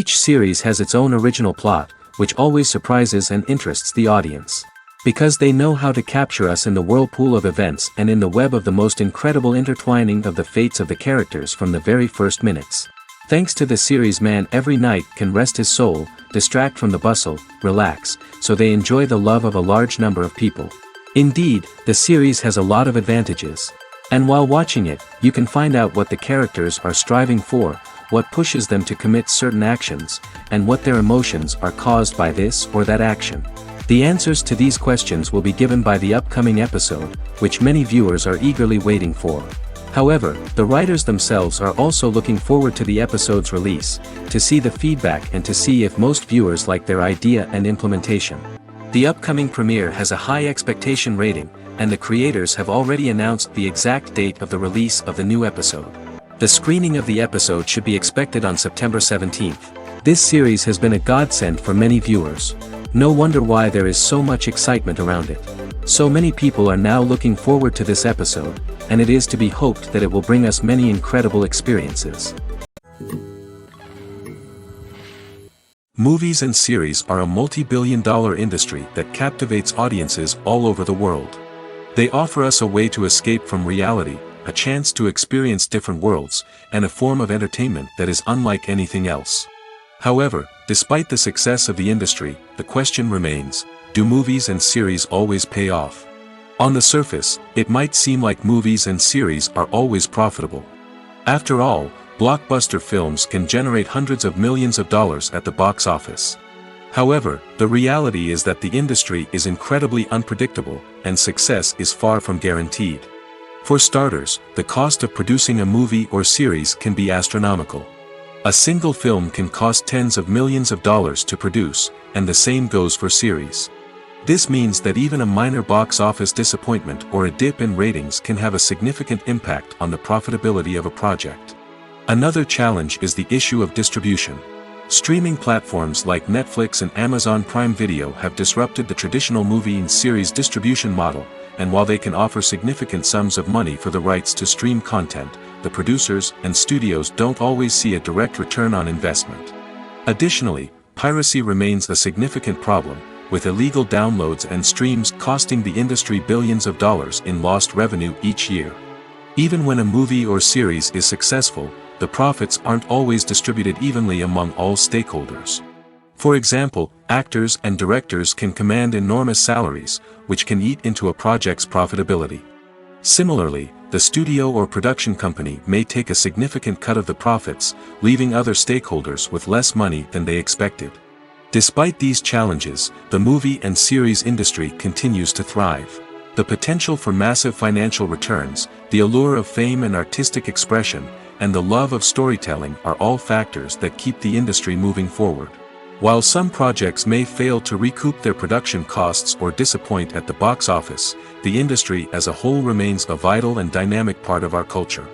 Each series has its own original plot, which always surprises and interests the audience. Because they know how to capture us in the whirlpool of events and in the web of the most incredible intertwining of the fates of the characters from the very first minutes. Thanks to the series, man every night can rest his soul, distract from the bustle, relax, so they enjoy the love of a large number of people. Indeed, the series has a lot of advantages. And while watching it, you can find out what the characters are striving for, what pushes them to commit certain actions, and what their emotions are caused by this or that action. The answers to these questions will be given by the upcoming episode, which many viewers are eagerly waiting for. However, the writers themselves are also looking forward to the episode's release, to see the feedback and to see if most viewers like their idea and implementation. The upcoming premiere has a high expectation rating, and the creators have already announced the exact date of the release of the new episode. The screening of the episode should be expected on September 17th. This series has been a godsend for many viewers. No wonder why there is so much excitement around it. So many people are now looking forward to this episode, and it is to be hoped that it will bring us many incredible experiences. Movies and series are a multi-billion-dollar industry that captivates audiences all over the world. They offer us a way to escape from reality, a chance to experience different worlds, and a form of entertainment that is unlike anything else. However, despite the success of the industry, the question remains, do movies and series always pay off? On the surface, it might seem like movies and series are always profitable. After all, blockbuster films can generate hundreds of millions of dollars at the box office. However, the reality is that the industry is incredibly unpredictable, and success is far from guaranteed. For starters, the cost of producing a movie or series can be astronomical. A single film can cost tens of millions of dollars to produce, and the same goes for series. This means that even a minor box office disappointment or a dip in ratings can have a significant impact on the profitability of a project. Another challenge is the issue of distribution. Streaming platforms like Netflix and Amazon Prime Video have disrupted the traditional movie and series distribution model, and while they can offer significant sums of money for the rights to stream content, the producers and studios don't always see a direct return on investment. Additionally, piracy remains a significant problem, with illegal downloads and streams costing the industry billions of dollars in lost revenue each year. Even when a movie or series is successful, the profits aren't always distributed evenly among all stakeholders. For example, actors and directors can command enormous salaries, which can eat into a project's profitability. Similarly, the studio or production company may take a significant cut of the profits, leaving other stakeholders with less money than they expected. Despite these challenges, the movie and series industry continues to thrive. The potential for massive financial returns, the allure of fame and artistic expression, and the love of storytelling are all factors that keep the industry moving forward. While some projects may fail to recoup their production costs or disappoint at the box office, the industry as a whole remains a vital and dynamic part of our culture.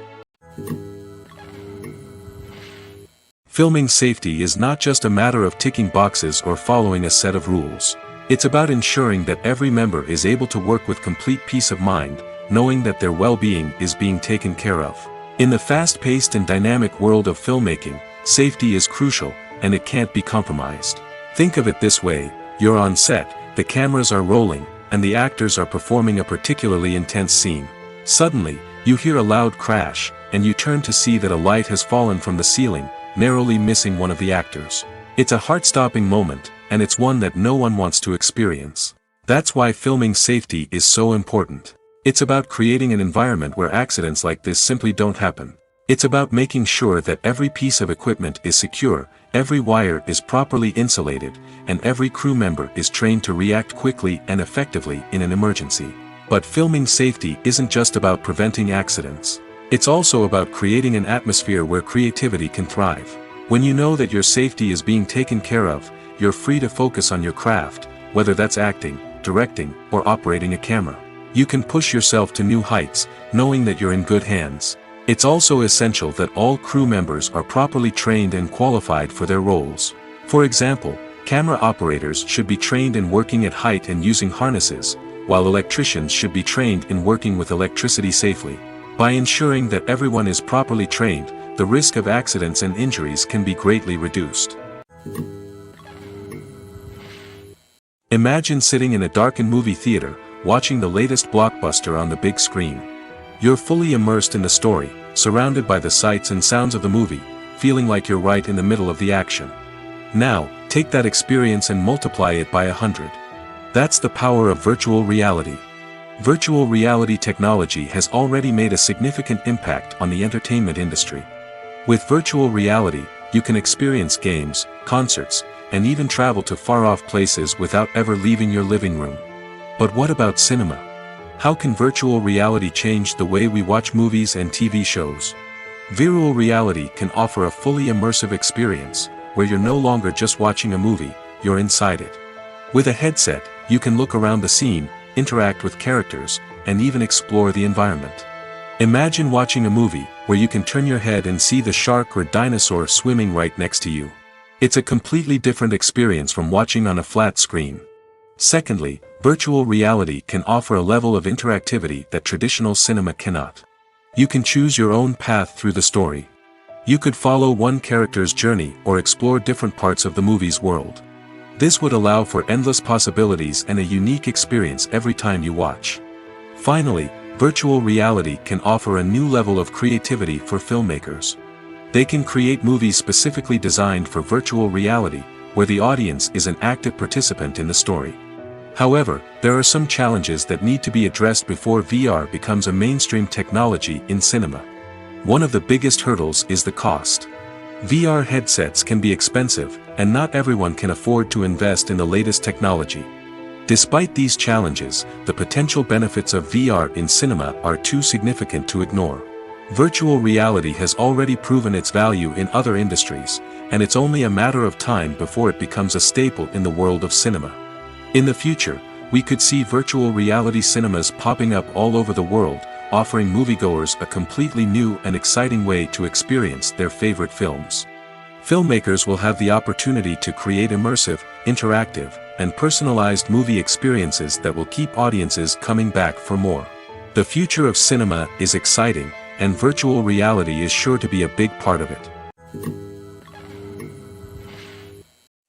Filming safety is not just a matter of ticking boxes or following a set of rules. It's about ensuring that every member is able to work with complete peace of mind, knowing that their well-being is being taken care of. In the fast-paced and dynamic world of filmmaking, safety is crucial, and it can't be compromised. Think of it this way, you're on set, the cameras are rolling, and the actors are performing a particularly intense scene. Suddenly, you hear a loud crash, and you turn to see that a light has fallen from the ceiling, narrowly missing one of the actors. It's a heart-stopping moment, and it's one that no one wants to experience. That's why filming safety is so important. It's about creating an environment where accidents like this simply don't happen. It's about making sure that every piece of equipment is secure, every wire is properly insulated, and every crew member is trained to react quickly and effectively in an emergency. But filming safety isn't just about preventing accidents. It's also about creating an atmosphere where creativity can thrive. When you know that your safety is being taken care of, you're free to focus on your craft, whether that's acting, directing, or operating a camera. You can push yourself to new heights, knowing that you're in good hands. It's also essential that all crew members are properly trained and qualified for their roles. For example, camera operators should be trained in working at height and using harnesses, while electricians should be trained in working with electricity safely. By ensuring that everyone is properly trained, the risk of accidents and injuries can be greatly reduced. Imagine sitting in a darkened movie theater, watching the latest blockbuster on the big screen. You're fully immersed in the story, surrounded by the sights and sounds of the movie, feeling like you're right in the middle of the action. Now, take that experience and multiply it by 100. That's the power of virtual reality. Virtual reality technology has already made a significant impact on the entertainment industry. With virtual reality, you can experience games, concerts, and even travel to far-off places without ever leaving your living room. But what about cinema? How can virtual reality change the way we watch movies and TV shows? Virtual reality can offer a fully immersive experience, where you're no longer just watching a movie, you're inside it. With a headset, you can look around the scene, interact with characters, and even explore the environment. Imagine watching a movie where you can turn your head and see the shark or dinosaur swimming right next to you. It's a completely different experience from watching on a flat screen. Secondly, virtual reality can offer a level of interactivity that traditional cinema cannot. You can choose your own path through the story. You could follow one character's journey or explore different parts of the movie's world. This would allow for endless possibilities and a unique experience every time you watch. Finally, virtual reality can offer a new level of creativity for filmmakers. They can create movies specifically designed for virtual reality, where the audience is an active participant in the story. However, there are some challenges that need to be addressed before VR becomes a mainstream technology in cinema. One of the biggest hurdles is the cost. VR headsets can be expensive, and not everyone can afford to invest in the latest technology. Despite these challenges, the potential benefits of VR in cinema are too significant to ignore. Virtual reality has already proven its value in other industries, and it's only a matter of time before it becomes a staple in the world of cinema. In the future, we could see virtual reality cinemas popping up all over the world, offering moviegoers a completely new and exciting way to experience their favorite films. Filmmakers will have the opportunity to create immersive, interactive, and personalized movie experiences that will keep audiences coming back for more. The future of cinema is exciting, and virtual reality is sure to be a big part of it.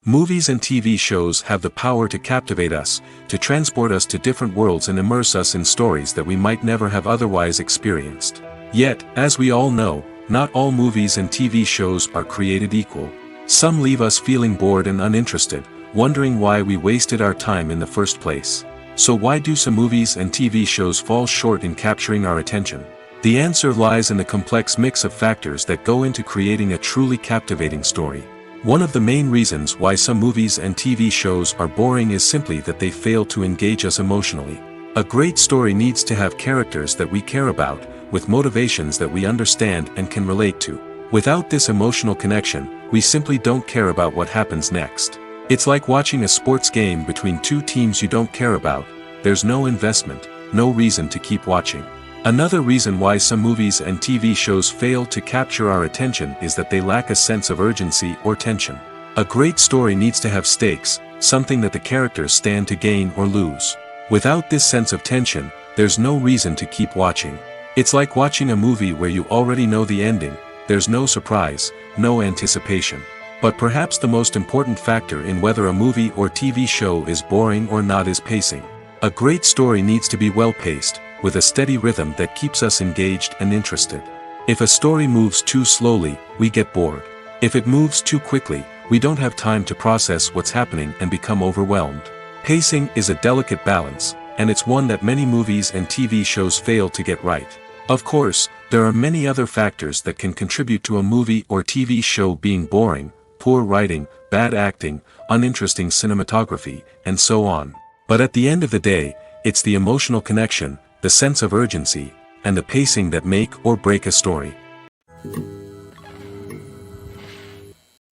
Movies and TV shows have the power to captivate us, to transport us to different worlds and immerse us in stories that we might never have otherwise experienced. Yet, as we all know, not all movies and TV shows are created equal. Some leave us feeling bored and uninterested, wondering why we wasted our time in the first place. So why do some movies and TV shows fall short in capturing our attention? The answer lies in the complex mix of factors that go into creating a truly captivating story. One of the main reasons why some movies and TV shows are boring is simply that they fail to engage us emotionally. A great story needs to have characters that we care about, with motivations that we understand and can relate to. Without this emotional connection, we simply don't care about what happens next. It's like watching a sports game between two teams you don't care about. There's no investment, no reason to keep watching. Another reason why some movies and TV shows fail to capture our attention is that they lack a sense of urgency or tension. A great story needs to have stakes, something that the characters stand to gain or lose. Without this sense of tension, there's no reason to keep watching. It's like watching a movie where you already know the ending, there's no surprise, no anticipation. But perhaps the most important factor in whether a movie or TV show is boring or not is pacing. A great story needs to be well-paced, with a steady rhythm that keeps us engaged and interested. If a story moves too slowly, we get bored. If it moves too quickly, we don't have time to process what's happening and become overwhelmed. Pacing is a delicate balance, and it's one that many movies and TV shows fail to get right. Of course, there are many other factors that can contribute to a movie or TV show being boring: poor writing, bad acting, uninteresting cinematography, and so on. But at the end of the day, it's the emotional connection, the sense of urgency, and the pacing that make or break a story.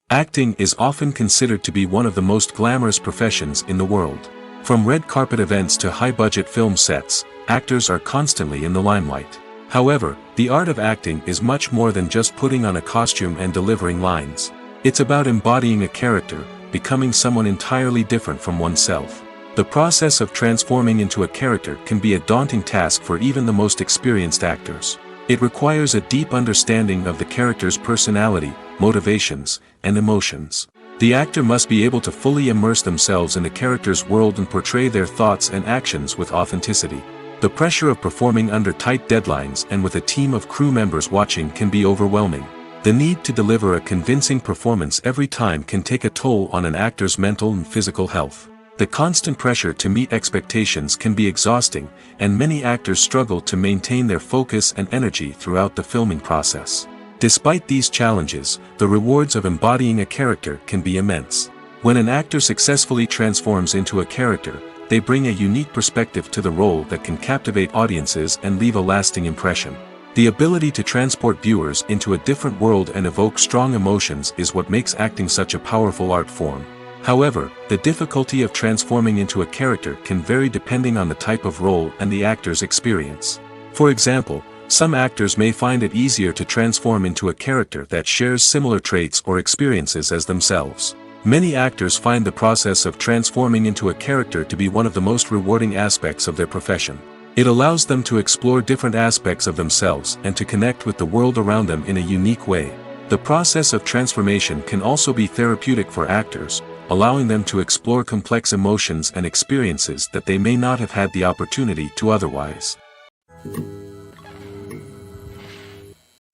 Acting is often considered to be one of the most glamorous professions in the world. From red carpet events to high-budget film sets, actors are constantly in the limelight. However, the art of acting is much more than just putting on a costume and delivering lines. It's about embodying a character, becoming someone entirely different from oneself. The process of transforming into a character can be a daunting task for even the most experienced actors. It requires a deep understanding of the character's personality, motivations, and emotions. The actor must be able to fully immerse themselves in the character's world and portray their thoughts and actions with authenticity. The pressure of performing under tight deadlines and with a team of crew members watching can be overwhelming. The need to deliver a convincing performance every time can take a toll on an actor's mental and physical health. The constant pressure to meet expectations can be exhausting, and many actors struggle to maintain their focus and energy throughout the filming process. Despite these challenges, the rewards of embodying a character can be immense. When an actor successfully transforms into a character, they bring a unique perspective to the role that can captivate audiences and leave a lasting impression. The ability to transport viewers into a different world and evoke strong emotions is what makes acting such a powerful art form. However, the difficulty of transforming into a character can vary depending on the type of role and the actor's experience. For example, some actors may find it easier to transform into a character that shares similar traits or experiences as themselves. Many actors find the process of transforming into a character to be one of the most rewarding aspects of their profession. It allows them to explore different aspects of themselves and to connect with the world around them in a unique way. The process of transformation can also be therapeutic for actors, allowing them to explore complex emotions and experiences that they may not have had the opportunity to otherwise.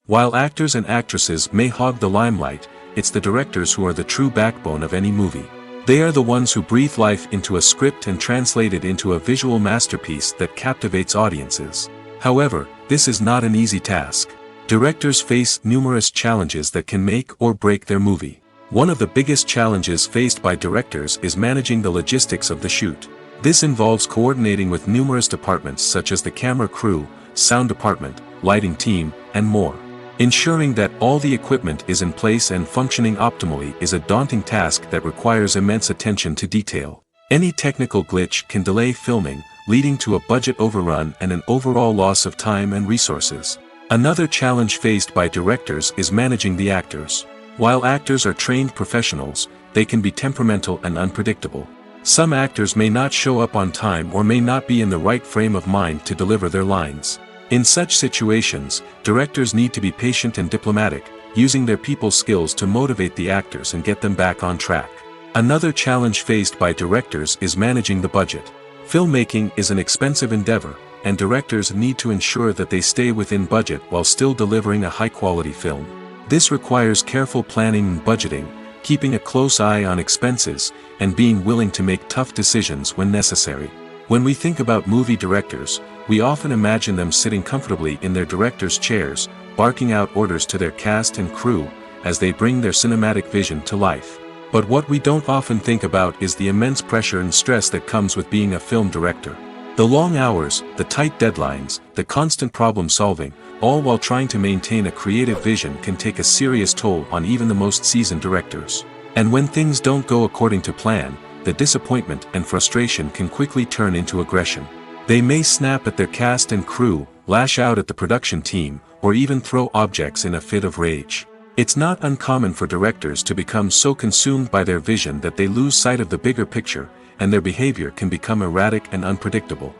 While actors and actresses may hog the limelight, it's the directors who are the true backbone of any movie. They are the ones who breathe life into a script and translate it into a visual masterpiece that captivates audiences. However, this is not an easy task. Directors face numerous challenges that can make or break their movie. One of the biggest challenges faced by directors is managing the logistics of the shoot. This involves coordinating with numerous departments such as the camera crew, sound department, lighting team, and more. Ensuring that all the equipment is in place and functioning optimally is a daunting task that requires immense attention to detail. Any technical glitch can delay filming, leading to a budget overrun and an overall loss of time and resources. Another challenge faced by directors is managing the actors. While actors are trained professionals, they can be temperamental and unpredictable. Some actors may not show up on time or may not be in the right frame of mind to deliver their lines. In such situations, directors need to be patient and diplomatic, using their people skills to motivate the actors and get them back on track. Another challenge faced by directors is managing the budget. Filmmaking is an expensive endeavor, and directors need to ensure that they stay within budget while still delivering a high-quality film. This requires careful planning and budgeting, keeping a close eye on expenses, and being willing to make tough decisions when necessary. When we think about movie directors, we often imagine them sitting comfortably in their director's chairs, barking out orders to their cast and crew, as they bring their cinematic vision to life. But what we don't often think about is the immense pressure and stress that comes with being a film director. The long hours, the tight deadlines, the constant problem solving, all while trying to maintain a creative vision can take a serious toll on even the most seasoned directors. And when things don't go according to plan, the disappointment and frustration can quickly turn into aggression. They may snap at their cast and crew, lash out at the production team, or even throw objects in a fit of rage. It's not uncommon for directors to become so consumed by their vision that they lose sight of the bigger picture, and their behavior can become erratic and unpredictable.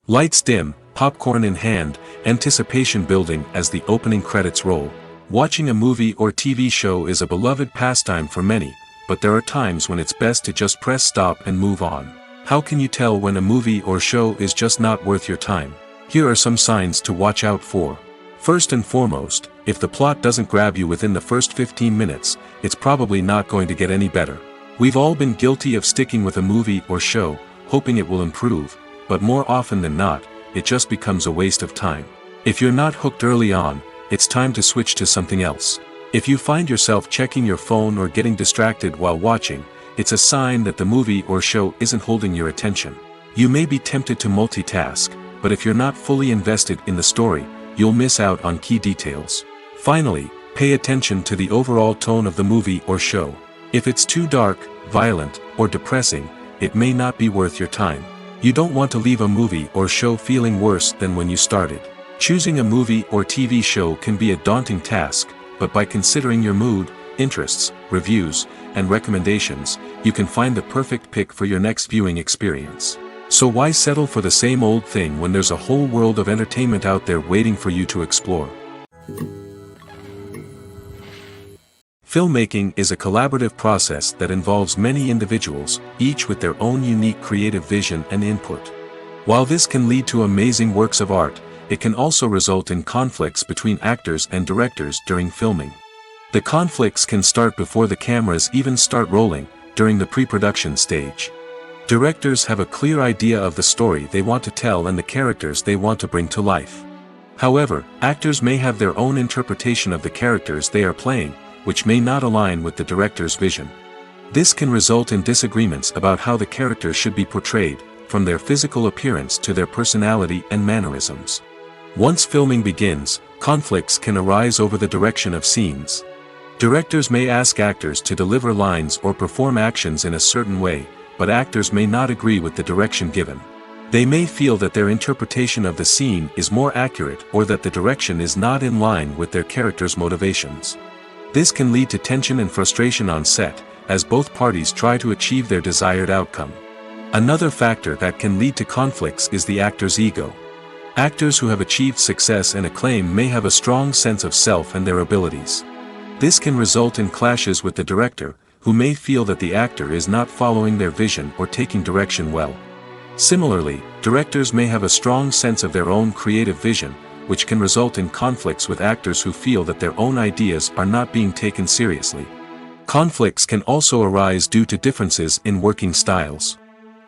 Lights dim, popcorn in hand, anticipation building as the opening credits roll. Watching a movie or TV show is a beloved pastime for many, but there are times when it's best to just press stop and move on. How can you tell when a movie or show is just not worth your time? Here are some signs to watch out for. First and foremost, if the plot doesn't grab you within the first 15 minutes, it's probably not going to get any better. We've all been guilty of sticking with a movie or show, hoping it will improve, but more often than not, it just becomes a waste of time. If you're not hooked early on, it's time to switch to something else. If you find yourself checking your phone or getting distracted while watching, it's a sign that the movie or show isn't holding your attention. You may be tempted to multitask, but if you're not fully invested in the story, you'll miss out on key details. Finally, pay attention to the overall tone of the movie or show. If it's too dark, violent, or depressing, it may not be worth your time. You don't want to leave a movie or show feeling worse than when you started. Choosing a movie or TV show can be a daunting task, but by considering your mood, interests, reviews, and recommendations, you can find the perfect pick for your next viewing experience. So why settle for the same old thing when there's a whole world of entertainment out there waiting for you to explore? Filmmaking is a collaborative process that involves many individuals, each with their own unique creative vision and input. While this can lead to amazing works of art, it can also result in conflicts between actors and directors during filming. The conflicts can start before the cameras even start rolling, during the pre-production stage. Directors have a clear idea of the story they want to tell and the characters they want to bring to life. However, actors may have their own interpretation of the characters they are playing, which may not align with the director's vision. This can result in disagreements about how the characters should be portrayed, from their physical appearance to their personality and mannerisms. Once filming begins, conflicts can arise over the direction of scenes. Directors may ask actors to deliver lines or perform actions in a certain way, but actors may not agree with the direction given. They may feel that their interpretation of the scene is more accurate or that the direction is not in line with their character's motivations. This can lead to tension and frustration on set, as both parties try to achieve their desired outcome. Another factor that can lead to conflicts is the actor's ego. Actors who have achieved success and acclaim may have a strong sense of self and their abilities. This can result in clashes with the director, who may feel that the actor is not following their vision or taking direction well. Similarly, directors may have a strong sense of their own creative vision, which can result in conflicts with actors who feel that their own ideas are not being taken seriously. Conflicts can also arise due to differences in working styles.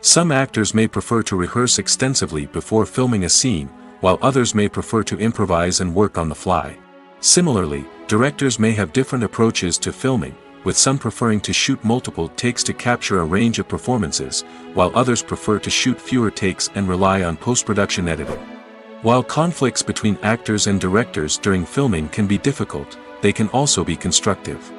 Some actors may prefer to rehearse extensively before filming a scene, while others may prefer to improvise and work on the fly. Similarly, directors may have different approaches to filming, with some preferring to shoot multiple takes to capture a range of performances, while others prefer to shoot fewer takes and rely on post-production editing. While conflicts between actors and directors during filming can be difficult, they can also be constructive.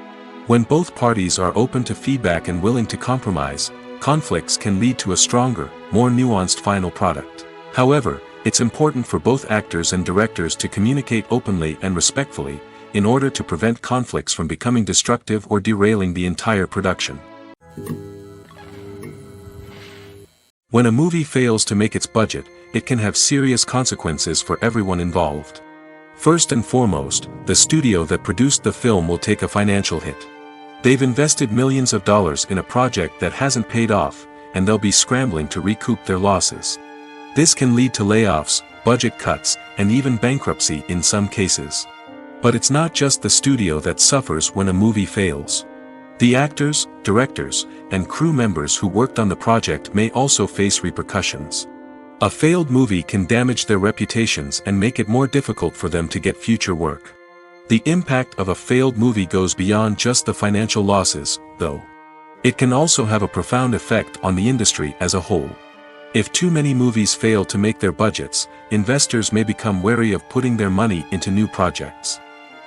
When both parties are open to feedback and willing to compromise, conflicts can lead to a stronger, more nuanced final product. However, it's important for both actors and directors to communicate openly and respectfully, in order to prevent conflicts from becoming destructive or derailing the entire production. When a movie fails to make its budget, it can have serious consequences for everyone involved. First and foremost, the studio that produced the film will take a financial hit. They've invested millions of dollars in a project that hasn't paid off, and they'll be scrambling to recoup their losses. This can lead to layoffs, budget cuts, and even bankruptcy in some cases. But it's not just the studio that suffers when a movie fails. The actors, directors, and crew members who worked on the project may also face repercussions. A failed movie can damage their reputations and make it more difficult for them to get future work. The impact of a failed movie goes beyond just the financial losses, though. It can also have a profound effect on the industry as a whole. If too many movies fail to make their budgets, investors may become wary of putting their money into new projects.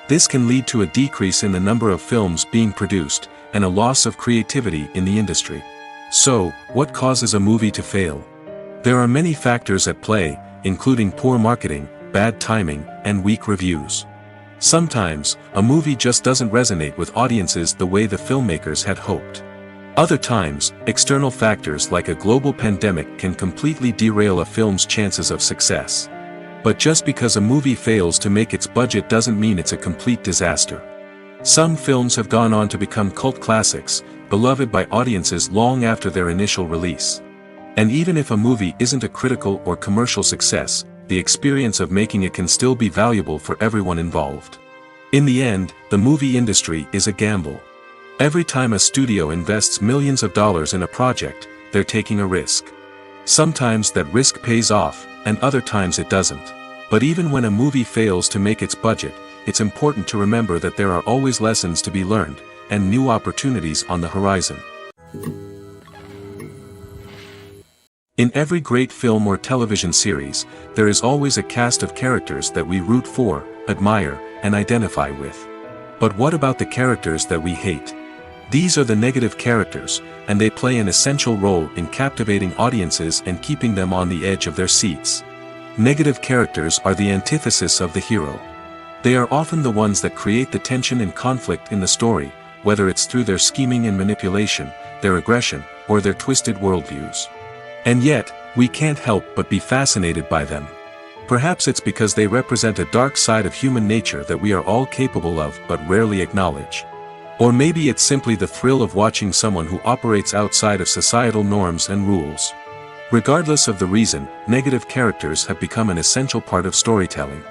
This can lead to a decrease in the number of films being produced, and a loss of creativity in the industry. So, what causes a movie to fail? There are many factors at play, including poor marketing, bad timing, and weak reviews. Sometimes, a movie just doesn't resonate with audiences the way the filmmakers had hoped. Other times, external factors like a global pandemic can completely derail a film's chances of success. But just because a movie fails to make its budget doesn't mean it's a complete disaster. Some films have gone on to become cult classics, beloved by audiences long after their initial release. And even if a movie isn't a critical or commercial success, the experience of making it can still be valuable for everyone involved. In the end, the movie industry is a gamble. Every time a studio invests millions of dollars in a project, they're taking a risk. Sometimes that risk pays off, and other times it doesn't. But even when a movie fails to make its budget, it's important to remember that there are always lessons to be learned, and new opportunities on the horizon. In every great film or television series, there is always a cast of characters that we root for, admire, and identify with. But what about the characters that we hate? These are the negative characters, and they play an essential role in captivating audiences and keeping them on the edge of their seats. Negative characters are the antithesis of the hero. They are often the ones that create the tension and conflict in the story, whether it's through their scheming and manipulation, their aggression, or their twisted worldviews. And yet, we can't help but be fascinated by them. Perhaps it's because they represent a dark side of human nature that we are all capable of but rarely acknowledge. Or maybe it's simply the thrill of watching someone who operates outside of societal norms and rules. Regardless of the reason, negative characters have become an essential part of storytelling.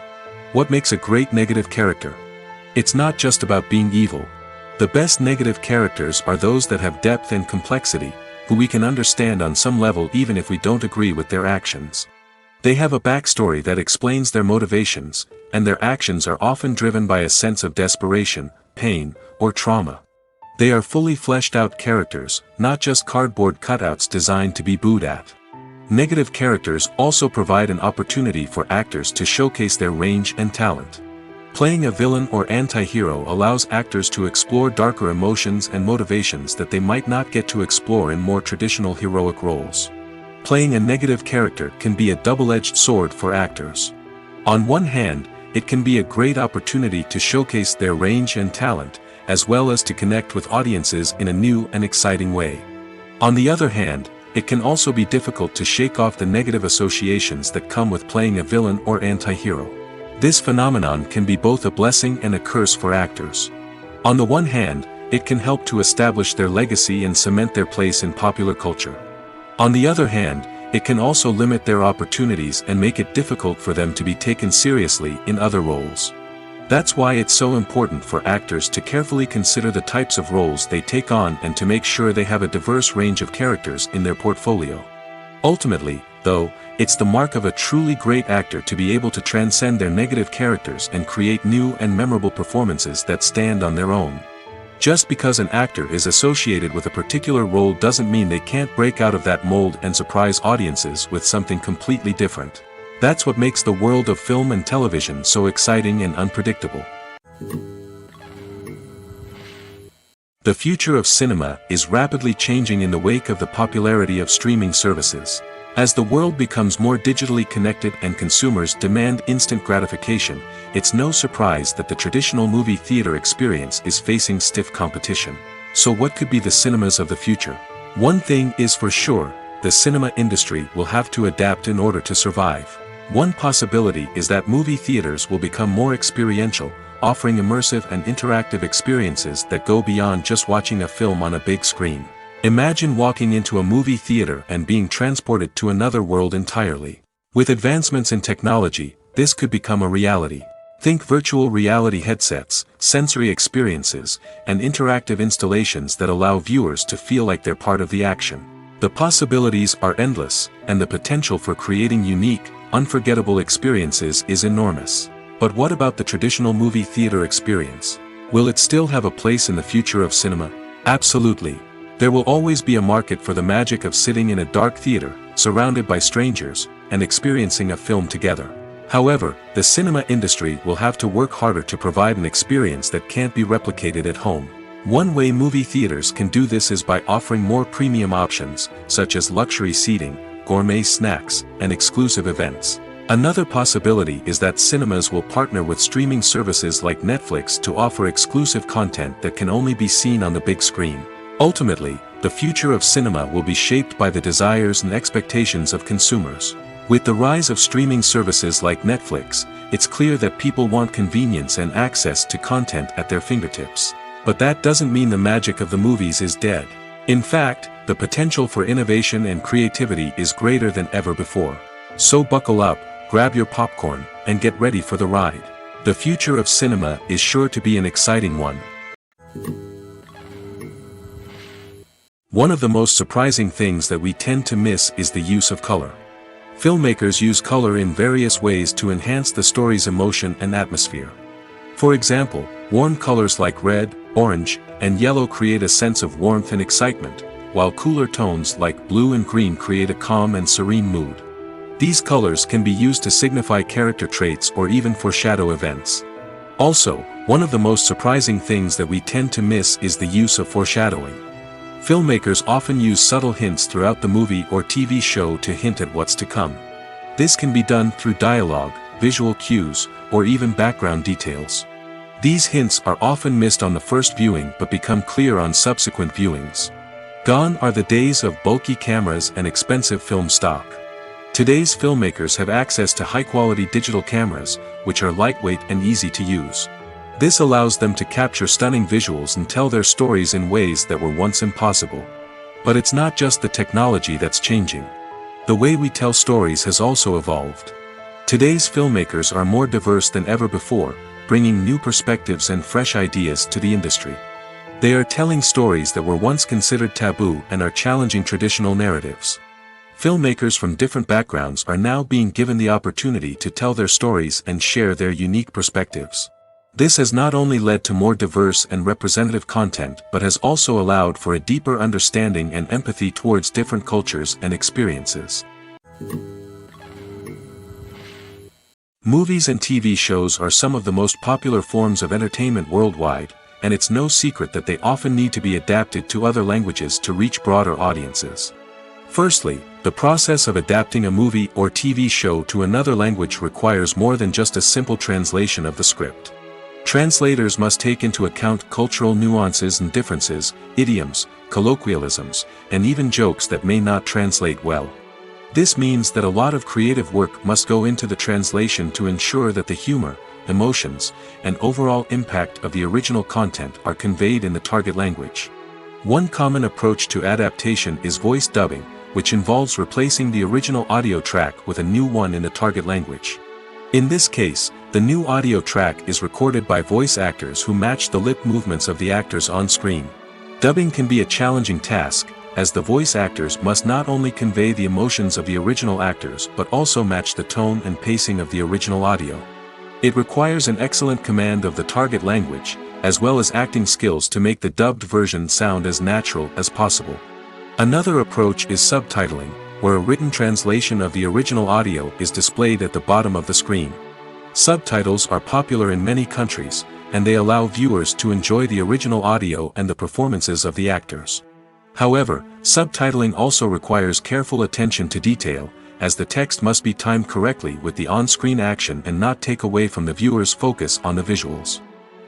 What makes a great negative character? It's not just about being evil. The best negative characters are those that have depth and complexity, who we can understand on some level even if we don't agree with their actions. They have a backstory that explains their motivations, and their actions are often driven by a sense of desperation, pain, or trauma. They are fully fleshed out characters, not just cardboard cutouts designed to be booed at. Negative characters also provide an opportunity for actors to showcase their range and talent. Playing a villain or anti-hero allows actors to explore darker emotions and motivations that they might not get to explore in more traditional heroic roles. Playing a negative character can be a double-edged sword for actors. On one hand, it can be a great opportunity to showcase their range and talent, as well as to connect with audiences in a new and exciting way. On the other hand, it can also be difficult to shake off the negative associations that come with playing a villain or anti-hero. This phenomenon can be both a blessing and a curse for actors. On the one hand, it can help to establish their legacy and cement their place in popular culture. On the other hand, it can also limit their opportunities and make it difficult for them to be taken seriously in other roles. That's why it's so important for actors to carefully consider the types of roles they take on and to make sure they have a diverse range of characters in their portfolio. Ultimately, though, it's the mark of a truly great actor to be able to transcend their negative characters and create new and memorable performances that stand on their own. Just because an actor is associated with a particular role doesn't mean they can't break out of that mold and surprise audiences with something completely different. That's what makes the world of film and television so exciting and unpredictable. The future of cinema is rapidly changing in the wake of the popularity of streaming services. As the world becomes more digitally connected and consumers demand instant gratification, it's no surprise that the traditional movie theater experience is facing stiff competition. So what could be the cinemas of the future? One thing is for sure, the cinema industry will have to adapt in order to survive. One possibility is that movie theaters will become more experiential, offering immersive and interactive experiences that go beyond just watching a film on a big screen. Imagine walking into a movie theater and being transported to another world entirely. With advancements in technology, this could become a reality. Think virtual reality headsets, sensory experiences, and interactive installations that allow viewers to feel like they're part of the action. The possibilities are endless, and the potential for creating unique, unforgettable experiences is enormous. But what about the traditional movie theater experience? Will it still have a place in the future of cinema? Absolutely. There will always be a market for the magic of sitting in a dark theater, surrounded by strangers, and experiencing a film together. However, the cinema industry will have to work harder to provide an experience that can't be replicated at home. One way movie theaters can do this is by offering more premium options, such as luxury seating, gourmet snacks, and exclusive events. Another possibility is that cinemas will partner with streaming services like Netflix to offer exclusive content that can only be seen on the big screen. Ultimately, the future of cinema will be shaped by the desires and expectations of consumers. With the rise of streaming services like Netflix, it's clear that people want convenience and access to content at their fingertips. But that doesn't mean the magic of the movies is dead. In fact, the potential for innovation and creativity is greater than ever before. So buckle up, grab your popcorn, and get ready for the ride. The future of cinema is sure to be an exciting one. One of the most surprising things that we tend to miss is the use of color. Filmmakers use color in various ways to enhance the story's emotion and atmosphere. For example, warm colors like red, orange, and yellow create a sense of warmth and excitement, while cooler tones like blue and green create a calm and serene mood. These colors can be used to signify character traits or even foreshadow events. Also, one of the most surprising things that we tend to miss is the use of foreshadowing. Filmmakers often use subtle hints throughout the movie or TV show to hint at what's to come. This can be done through dialogue, visual cues, or even background details. These hints are often missed on the first viewing but become clear on subsequent viewings. Gone are the days of bulky cameras and expensive film stock. Today's filmmakers have access to high-quality digital cameras, which are lightweight and easy to use. This allows them to capture stunning visuals and tell their stories in ways that were once impossible. But it's not just the technology that's changing. The way we tell stories has also evolved. Today's filmmakers are more diverse than ever before, bringing new perspectives and fresh ideas to the industry. They are telling stories that were once considered taboo and are challenging traditional narratives. Filmmakers from different backgrounds are now being given the opportunity to tell their stories and share their unique perspectives. This has not only led to more diverse and representative content but has also allowed for a deeper understanding and empathy towards different cultures and experiences. Movies and TV shows are some of the most popular forms of entertainment worldwide, and it's no secret that they often need to be adapted to other languages to reach broader audiences. Firstly, the process of adapting a movie or TV show to another language requires more than just a simple translation of the script. Translators must take into account cultural nuances and differences, idioms, colloquialisms, and even jokes that may not translate well. This means that a lot of creative work must go into the translation to ensure that the humor, emotions, and overall impact of the original content are conveyed in the target language. One common approach to adaptation is voice dubbing, which involves replacing the original audio track with a new one in the target language. In this case, the new audio track is recorded by voice actors who match the lip movements of the actors on screen. Dubbing can be a challenging task, as the voice actors must not only convey the emotions of the original actors but also match the tone and pacing of the original audio. It requires an excellent command of the target language, as well as acting skills to make the dubbed version sound as natural as possible. Another approach is subtitling, where a written translation of the original audio is displayed at the bottom of the screen. Subtitles are popular in many countries, and they allow viewers to enjoy the original audio and the performances of the actors. However, subtitling also requires careful attention to detail, as the text must be timed correctly with the on-screen action and not take away from the viewer's focus on the visuals.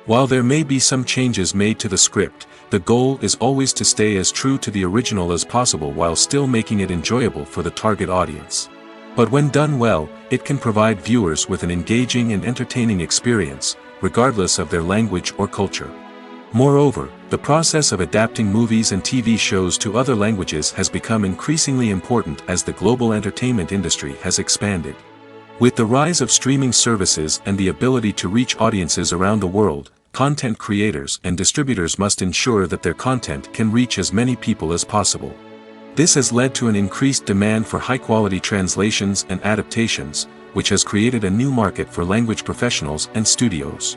While there may be some changes made to the script, the goal is always to stay as true to the original as possible while still making it enjoyable for the target audience. But when done well, it can provide viewers with an engaging and entertaining experience, regardless of their language or culture. Moreover, the process of adapting movies and TV shows to other languages has become increasingly important as the global entertainment industry has expanded. With the rise of streaming services and the ability to reach audiences around the world, content creators and distributors must ensure that their content can reach as many people as possible. This has led to an increased demand for high-quality translations and adaptations, which has created a new market for language professionals and studios.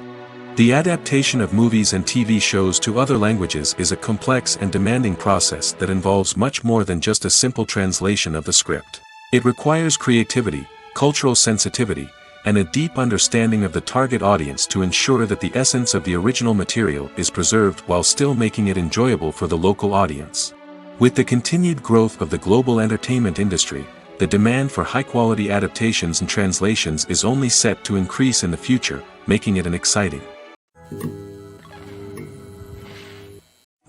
The adaptation of movies and TV shows to other languages is a complex and demanding process that involves much more than just a simple translation of the script. It requires creativity, cultural sensitivity, and a deep understanding of the target audience to ensure that the essence of the original material is preserved while still making it enjoyable for the local audience. With the continued growth of the global entertainment industry, the demand for high-quality adaptations and translations is only set to increase in the future, making it an exciting.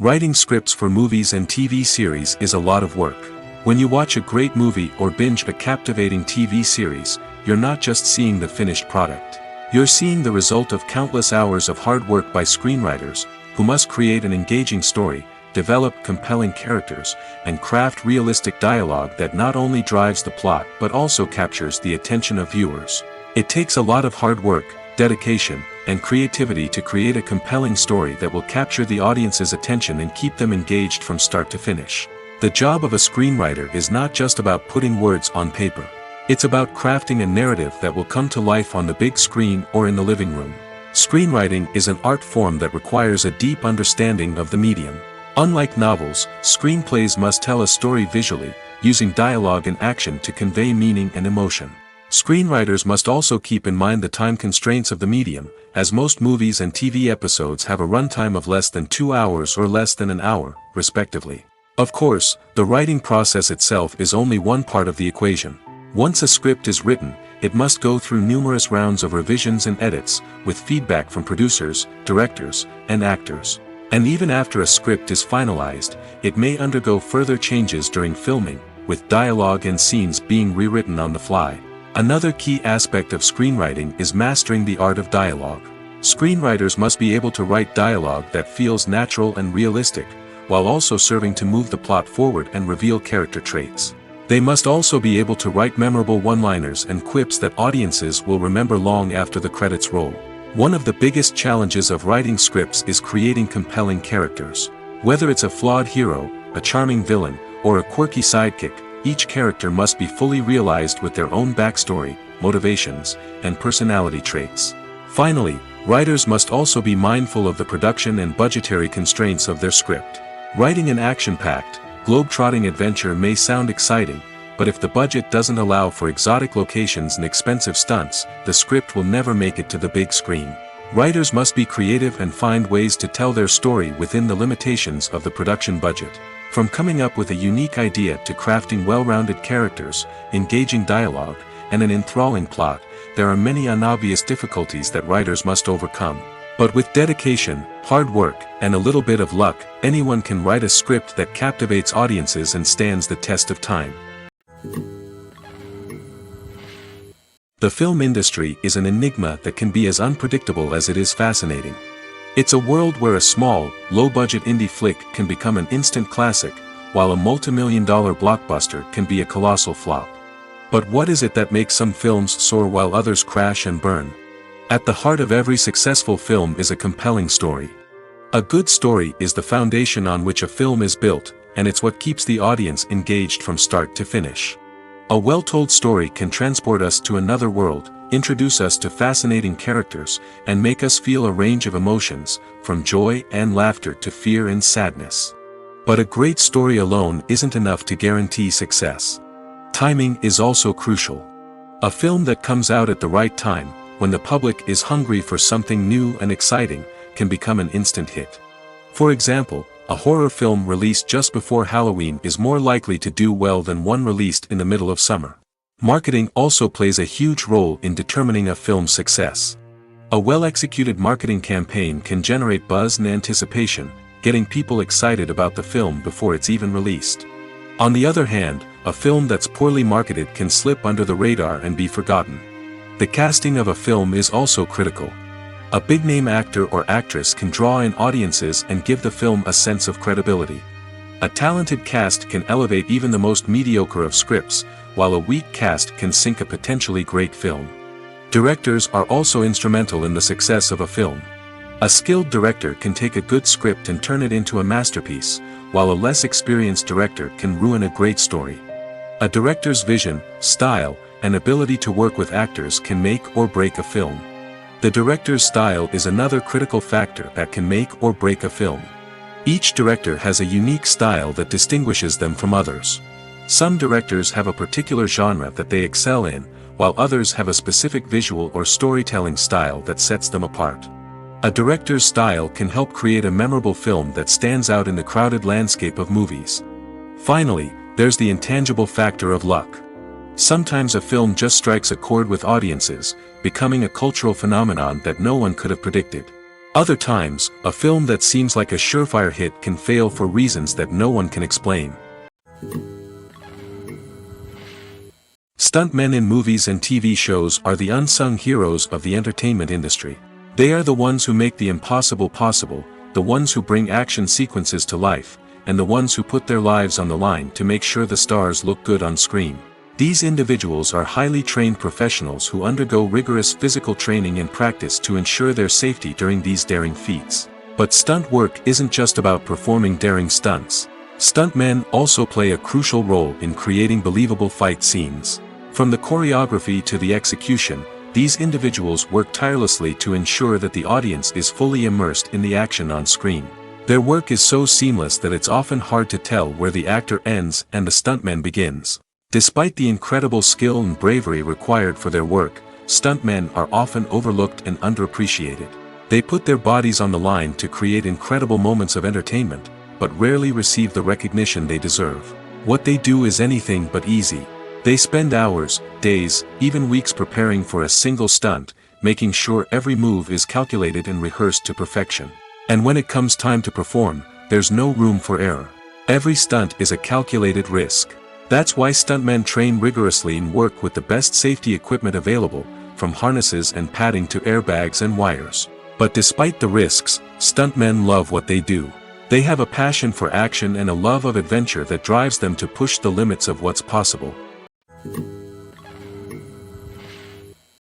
Writing scripts for movies and TV series is a lot of work. When you watch a great movie or binge a captivating TV series, you're not just seeing the finished product. You're seeing the result of countless hours of hard work by screenwriters, who must create an engaging story, develop compelling characters, and craft realistic dialogue that not only drives the plot but also captures the attention of viewers. It takes a lot of hard work, dedication, and creativity to create a compelling story that will capture the audience's attention and keep them engaged from start to finish. The job of a screenwriter is not just about putting words on paper. It's about crafting a narrative that will come to life on the big screen or in the living room. Screenwriting is an art form that requires a deep understanding of the medium. Unlike novels, screenplays must tell a story visually, using dialogue and action to convey meaning and emotion. Screenwriters must also keep in mind the time constraints of the medium, as most movies and TV episodes have a runtime of less than 2 hours or less than an hour, respectively. Of course, the writing process itself is only one part of the equation. Once a script is written, it must go through numerous rounds of revisions and edits, with feedback from producers, directors, and actors. And even after a script is finalized, it may undergo further changes during filming, with dialogue and scenes being rewritten on the fly. Another key aspect of screenwriting is mastering the art of dialogue. Screenwriters must be able to write dialogue that feels natural and realistic, while also serving to move the plot forward and reveal character traits. They must also be able to write memorable one-liners and quips that audiences will remember long after the credits roll. One of the biggest challenges of writing scripts is creating compelling characters. Whether it's a flawed hero, a charming villain, or a quirky sidekick, each character must be fully realized with their own backstory, motivations, and personality traits. Finally, writers must also be mindful of the production and budgetary constraints of their script. Writing an action-packed, globe-trotting adventure may sound exciting, but if the budget doesn't allow for exotic locations and expensive stunts, the script will never make it to the big screen. Writers must be creative and find ways to tell their story within the limitations of the production budget. From coming up with a unique idea to crafting well-rounded characters, engaging dialogue, and an enthralling plot, there are many unobvious difficulties that writers must overcome. But with dedication, hard work, and a little bit of luck, anyone can write a script that captivates audiences and stands the test of time. The film industry is an enigma that can be as unpredictable as it is fascinating. It's a world where a small, low-budget indie flick can become an instant classic, while a multi-million-dollar blockbuster can be a colossal flop. But what is it that makes some films soar while others crash and burn? At the heart of every successful film is a compelling story. A good story is the foundation on which a film is built, and it's what keeps the audience engaged from start to finish. A well-told story can transport us to another world, introduce us to fascinating characters, and make us feel a range of emotions, from joy and laughter to fear and sadness. But a great story alone isn't enough to guarantee success. Timing is also crucial. A film that comes out at the right time, when the public is hungry for something new and exciting, can become an instant hit. For example, a horror film released just before Halloween is more likely to do well than one released in the middle of summer. Marketing also plays a huge role in determining a film's success. A well-executed marketing campaign can generate buzz and anticipation, getting people excited about the film before it's even released. On the other hand, a film that's poorly marketed can slip under the radar and be forgotten. The casting of a film is also critical. A big-name actor or actress can draw in audiences and give the film a sense of credibility. A talented cast can elevate even the most mediocre of scripts, while a weak cast can sink a potentially great film. Directors are also instrumental in the success of a film. A skilled director can take a good script and turn it into a masterpiece, while a less experienced director can ruin a great story. A director's vision, style, and ability to work with actors can make or break a film. The director's style is another critical factor that can make or break a film. Each director has a unique style that distinguishes them from others. Some directors have a particular genre that they excel in, while others have a specific visual or storytelling style that sets them apart. A director's style can help create a memorable film that stands out in the crowded landscape of movies. Finally, there's the intangible factor of luck. Sometimes a film just strikes a chord with audiences, becoming a cultural phenomenon that no one could have predicted. Other times, a film that seems like a surefire hit can fail for reasons that no one can explain. Stuntmen in movies and TV shows are the unsung heroes of the entertainment industry. They are the ones who make the impossible possible, the ones who bring action sequences to life, and the ones who put their lives on the line to make sure the stars look good on screen. These individuals are highly trained professionals who undergo rigorous physical training and practice to ensure their safety during these daring feats. But stunt work isn't just about performing daring stunts. Stuntmen also play a crucial role in creating believable fight scenes. From the choreography to the execution, these individuals work tirelessly to ensure that the audience is fully immersed in the action on screen. Their work is so seamless that it's often hard to tell where the actor ends and the stuntman begins. Despite the incredible skill and bravery required for their work, stuntmen are often overlooked and underappreciated. They put their bodies on the line to create incredible moments of entertainment, but rarely receive the recognition they deserve. What they do is anything but easy. They spend hours, days, even weeks preparing for a single stunt, making sure every move is calculated and rehearsed to perfection. And when it comes time to perform, there's no room for error. Every stunt is a calculated risk. That's why stuntmen train rigorously and work with the best safety equipment available, from harnesses and padding to airbags and wires. But despite the risks, stuntmen love what they do. They have a passion for action and a love of adventure that drives them to push the limits of what's possible.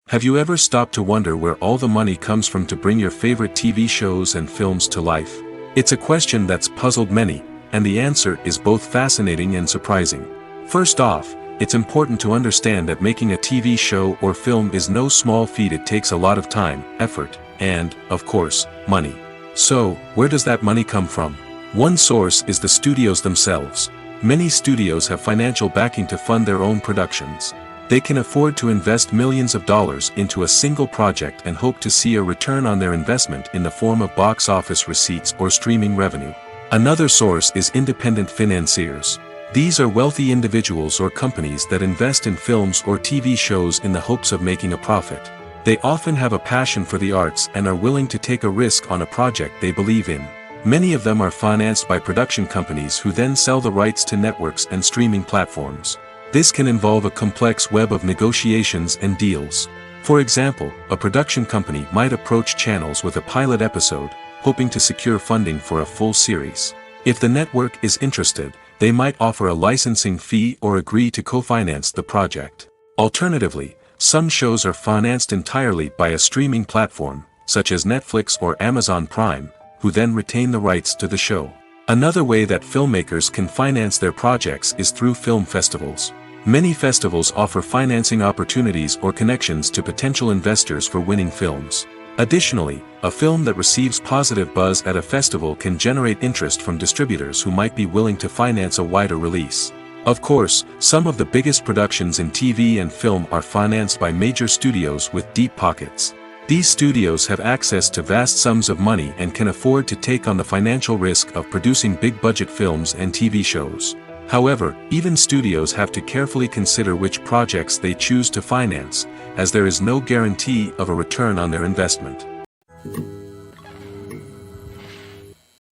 Have you ever stopped to wonder where all the money comes from to bring your favorite TV shows and films to life? It's a question that's puzzled many, and the answer is both fascinating and surprising. First off, it's important to understand that making a TV show or film is no small feat. It takes a lot of time, effort, and, of course, money. So, where does that money come from? One source is the studios themselves. Many studios have financial backing to fund their own productions. They can afford to invest millions of dollars into a single project and hope to see a return on their investment in the form of box office receipts or streaming revenue. Another source is independent financiers. These are wealthy individuals or companies that invest in films or TV shows in the hopes of making a profit. They often have a passion for the arts and are willing to take a risk on a project they believe in. Many of them are financed by production companies who then sell the rights to networks and streaming platforms. This can involve a complex web of negotiations and deals. For example, a production company might approach channels with a pilot episode, hoping to secure funding for a full series. If the network is interested, they might offer a licensing fee or agree to co-finance the project. Alternatively, some shows are financed entirely by a streaming platform, such as Netflix or Amazon Prime, who then retain the rights to the show. Another way that filmmakers can finance their projects is through film festivals. Many festivals offer financing opportunities or connections to potential investors for winning films. Additionally, a film that receives positive buzz at a festival can generate interest from distributors who might be willing to finance a wider release. Of course, some of the biggest productions in TV and film are financed by major studios with deep pockets. These studios have access to vast sums of money and can afford to take on the financial risk of producing big-budget films and TV shows. However, even studios have to carefully consider which projects they choose to finance, as there is no guarantee of a return on their investment.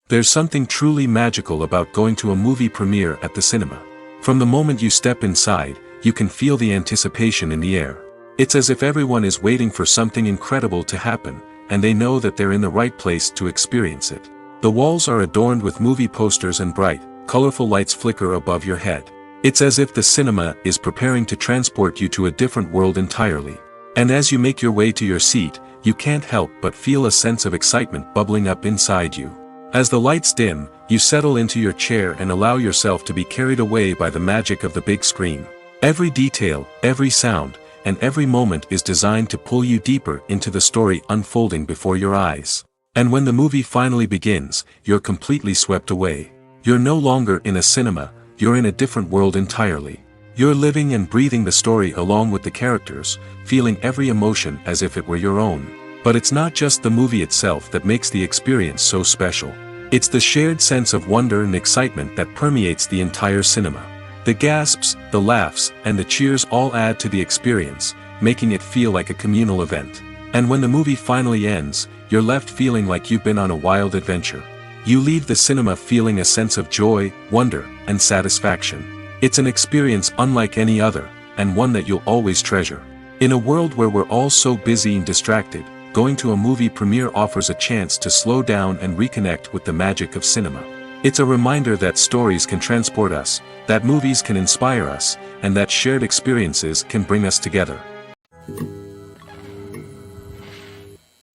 There's something truly magical about going to a movie premiere at the cinema. From the moment you step inside, you can feel the anticipation in the air. It's as if everyone is waiting for something incredible to happen, and they know that they're in the right place to experience it. The walls are adorned with movie posters and bright, colorful lights flicker above your head. It's as if the cinema is preparing to transport you to a different world entirely. And as you make your way to your seat, you can't help but feel a sense of excitement bubbling up inside you. As the lights dim, you settle into your chair and allow yourself to be carried away by the magic of the big screen. Every detail, every sound, and every moment is designed to pull you deeper into the story unfolding before your eyes. And when the movie finally begins, you're completely swept away. You're no longer in a cinema, you're in a different world entirely. You're living and breathing the story along with the characters, feeling every emotion as if it were your own. But it's not just the movie itself that makes the experience so special. It's the shared sense of wonder and excitement that permeates the entire cinema. The gasps, the laughs, and the cheers all add to the experience, making it feel like a communal event. And when the movie finally ends, you're left feeling like you've been on a wild adventure. You leave the cinema feeling a sense of joy, wonder, and satisfaction. It's an experience unlike any other, and one that you'll always treasure. In a world where we're all so busy and distracted, going to a movie premiere offers a chance to slow down and reconnect with the magic of cinema. It's a reminder that stories can transport us, that movies can inspire us, and that shared experiences can bring us together.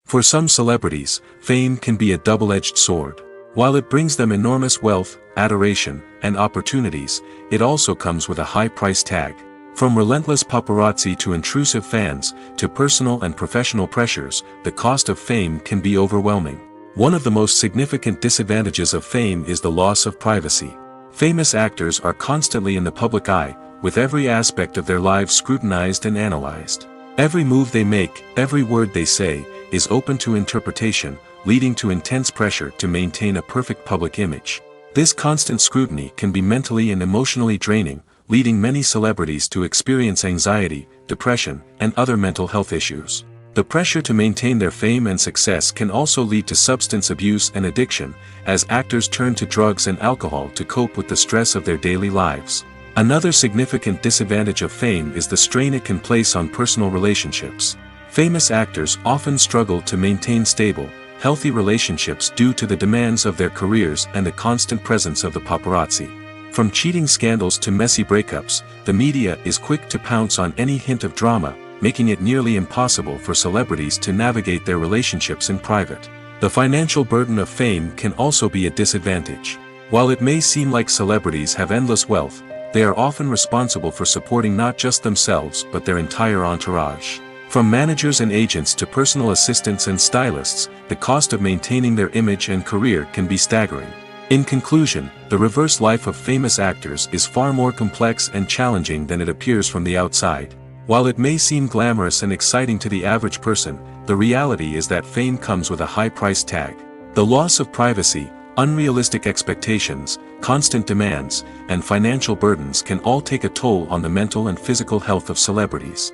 For some celebrities, fame can be a double-edged sword. While it brings them enormous wealth, adoration, and opportunities, it also comes with a high price tag. From relentless paparazzi to intrusive fans, to personal and professional pressures, the cost of fame can be overwhelming. One of the most significant disadvantages of fame is the loss of privacy. Famous actors are constantly in the public eye, with every aspect of their lives scrutinized and analyzed. Every move they make, every word they say, is open to interpretation, leading to intense pressure to maintain a perfect public image. This constant scrutiny can be mentally and emotionally draining, leading many celebrities to experience anxiety, depression, and other mental health issues. The pressure to maintain their fame and success can also lead to substance abuse and addiction, as actors turn to drugs and alcohol to cope with the stress of their daily lives. Another significant disadvantage of fame is the strain it can place on personal relationships. Famous actors often struggle to maintain stable, healthy relationships due to the demands of their careers and the constant presence of the paparazzi. From cheating scandals to messy breakups, the media is quick to pounce on any hint of drama, making it nearly impossible for celebrities to navigate their relationships in private. The financial burden of fame can also be a disadvantage. While it may seem like celebrities have endless wealth, they are often responsible for supporting not just themselves but their entire entourage. From managers and agents to personal assistants and stylists, the cost of maintaining their image and career can be staggering. In conclusion, the reverse life of famous actors is far more complex and challenging than it appears from the outside. While it may seem glamorous and exciting to the average person, the reality is that fame comes with a high price tag. The loss of privacy, unrealistic expectations, constant demands, and financial burdens can all take a toll on the mental and physical health of celebrities.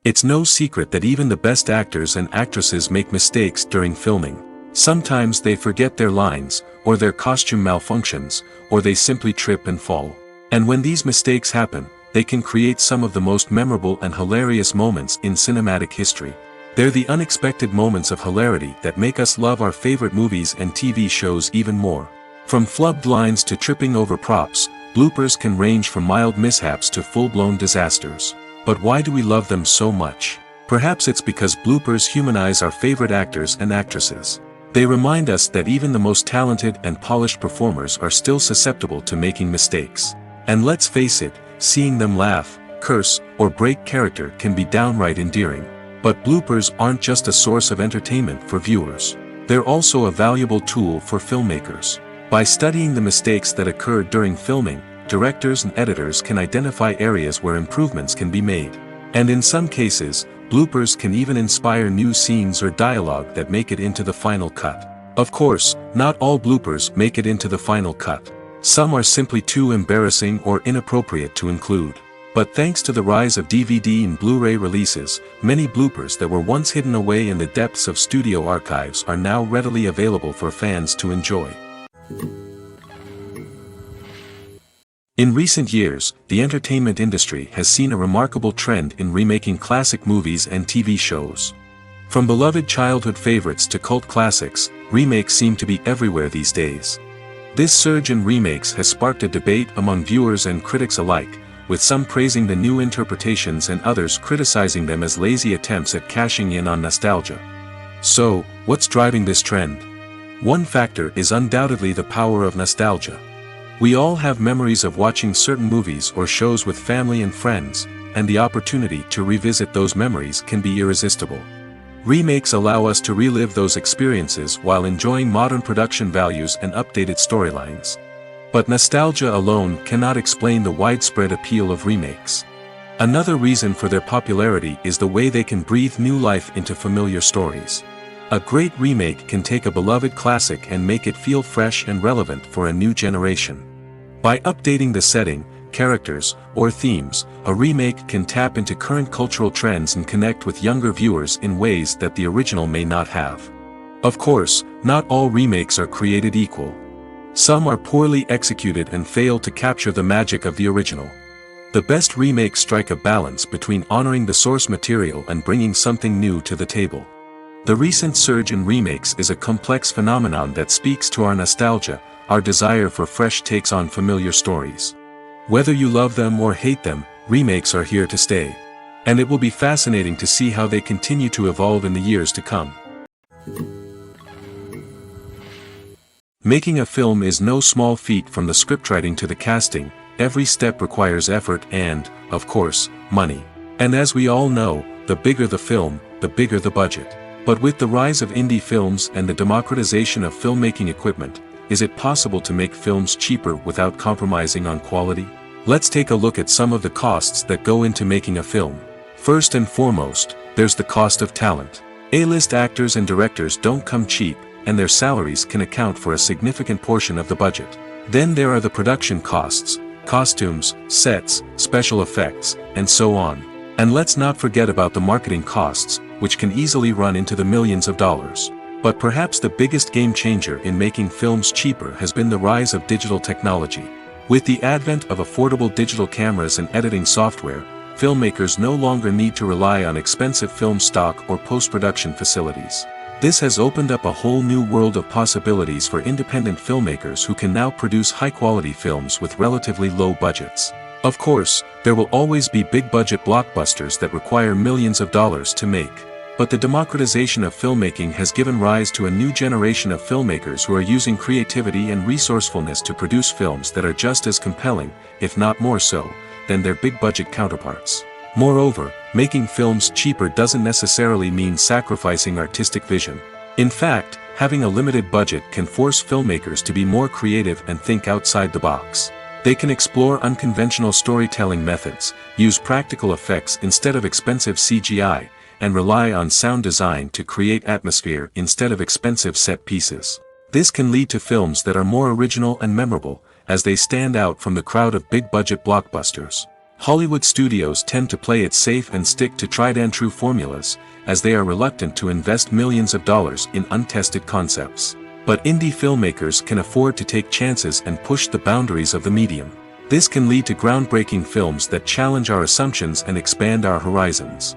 It's no secret that even the best actors and actresses make mistakes during filming. Sometimes they forget their lines, or their costume malfunctions, or they simply trip and fall. And when these mistakes happen, they can create some of the most memorable and hilarious moments in cinematic history. They're the unexpected moments of hilarity that make us love our favorite movies and TV shows even more. From flubbed lines to tripping over props, bloopers can range from mild mishaps to full-blown disasters. But why do we love them so much? Perhaps it's because bloopers humanize our favorite actors and actresses. They remind us that even the most talented and polished performers are still susceptible to making mistakes. And let's face it, seeing them laugh, curse, or break character can be downright endearing. But bloopers aren't just a source of entertainment for viewers. They're also a valuable tool for filmmakers. By studying the mistakes that occurred during filming, directors and editors can identify areas where improvements can be made. And in some cases, bloopers can even inspire new scenes or dialogue that make it into the final cut. Of course, not all bloopers make it into the final cut. Some are simply too embarrassing or inappropriate to include. But thanks to the rise of DVD and Blu-ray releases, many bloopers that were once hidden away in the depths of studio archives are now readily available for fans to enjoy. In recent years, the entertainment industry has seen a remarkable trend in remaking classic movies and TV shows. From beloved childhood favorites to cult classics, remakes seem to be everywhere these days. This surge in remakes has sparked a debate among viewers and critics alike, with some praising the new interpretations and others criticizing them as lazy attempts at cashing in on nostalgia. So, what's driving this trend? One factor is undoubtedly the power of nostalgia. We all have memories of watching certain movies or shows with family and friends, and the opportunity to revisit those memories can be irresistible. Remakes allow us to relive those experiences while enjoying modern production values and updated storylines. But nostalgia alone cannot explain the widespread appeal of remakes. Another reason for their popularity is the way they can breathe new life into familiar stories. A great remake can take a beloved classic and make it feel fresh and relevant for a new generation. By updating the setting, characters, or themes, a remake can tap into current cultural trends and connect with younger viewers in ways that the original may not have. Of course, not all remakes are created equal. Some are poorly executed and fail to capture the magic of the original. The best remakes strike a balance between honoring the source material and bringing something new to the table. The recent surge in remakes is a complex phenomenon that speaks to our nostalgia, our desire for fresh takes on familiar stories. Whether you love them or hate them, remakes are here to stay. And it will be fascinating to see how they continue to evolve in the years to come. Making a film is no small feat. From the scriptwriting to the casting, every step requires effort and, of course, money. And as we all know, the bigger the film, the bigger the budget. But with the rise of indie films and the democratization of filmmaking equipment, is it possible to make films cheaper without compromising on quality? Let's take a look at some of the costs that go into making a film. First and foremost, there's the cost of talent. A-list actors and directors don't come cheap, and their salaries can account for a significant portion of the budget. Then there are the production costs, costumes, sets, special effects, and so on. And let's not forget about the marketing costs, which can easily run into the millions of dollars. But perhaps the biggest game changer in making films cheaper has been the rise of digital technology. With the advent of affordable digital cameras and editing software, filmmakers no longer need to rely on expensive film stock or post-production facilities. This has opened up a whole new world of possibilities for independent filmmakers who can now produce high-quality films with relatively low budgets. Of course, there will always be big-budget blockbusters that require millions of dollars to make. But the democratization of filmmaking has given rise to a new generation of filmmakers who are using creativity and resourcefulness to produce films that are just as compelling, if not more so, than their big-budget counterparts. Moreover, making films cheaper doesn't necessarily mean sacrificing artistic vision. In fact, having a limited budget can force filmmakers to be more creative and think outside the box. They can explore unconventional storytelling methods, use practical effects instead of expensive CGI, and rely on sound design to create atmosphere instead of expensive set pieces. This can lead to films that are more original and memorable, as they stand out from the crowd of big-budget blockbusters. Hollywood studios tend to play it safe and stick to tried-and-true formulas, as they are reluctant to invest millions of dollars in untested concepts. But indie filmmakers can afford to take chances and push the boundaries of the medium. This can lead to groundbreaking films that challenge our assumptions and expand our horizons.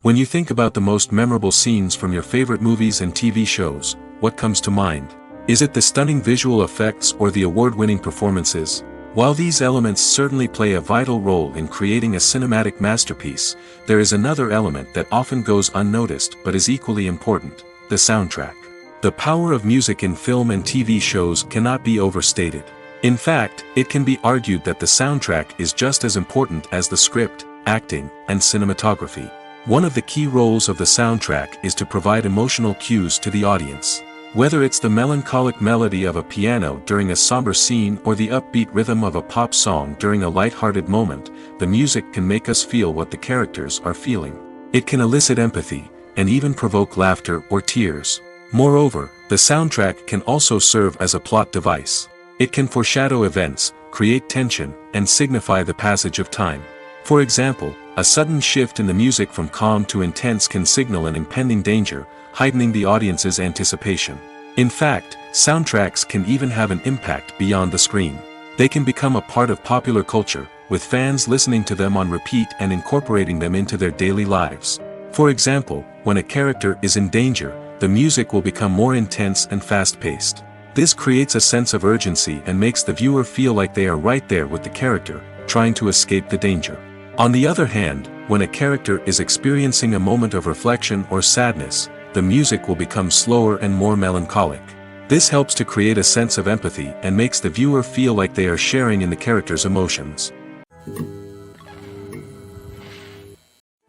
When you think about the most memorable scenes from your favorite movies and TV shows, what comes to mind? Is it the stunning visual effects or the award-winning performances? While these elements certainly play a vital role in creating a cinematic masterpiece, there is another element that often goes unnoticed but is equally important: the soundtrack. The power of music in film and TV shows cannot be overstated. In fact, it can be argued that the soundtrack is just as important as the script, acting, and cinematography. One of the key roles of the soundtrack is to provide emotional cues to the audience. Whether it's the melancholic melody of a piano during a somber scene or the upbeat rhythm of a pop song during a light-hearted moment, the music can make us feel what the characters are feeling. It can elicit empathy, and even provoke laughter or tears. Moreover, the soundtrack can also serve as a plot device. It can foreshadow events, create tension, and signify the passage of time. For example, a sudden shift in the music from calm to intense can signal an impending danger, heightening the audience's anticipation. In fact, soundtracks can even have an impact beyond the screen. They can become a part of popular culture, with fans listening to them on repeat and incorporating them into their daily lives. For example, when a character is in danger, the music will become more intense and fast-paced. This creates a sense of urgency and makes the viewer feel like they are right there with the character, trying to escape the danger. On the other hand, when a character is experiencing a moment of reflection or sadness, the music will become slower and more melancholic. This helps to create a sense of empathy and makes the viewer feel like they are sharing in the character's emotions.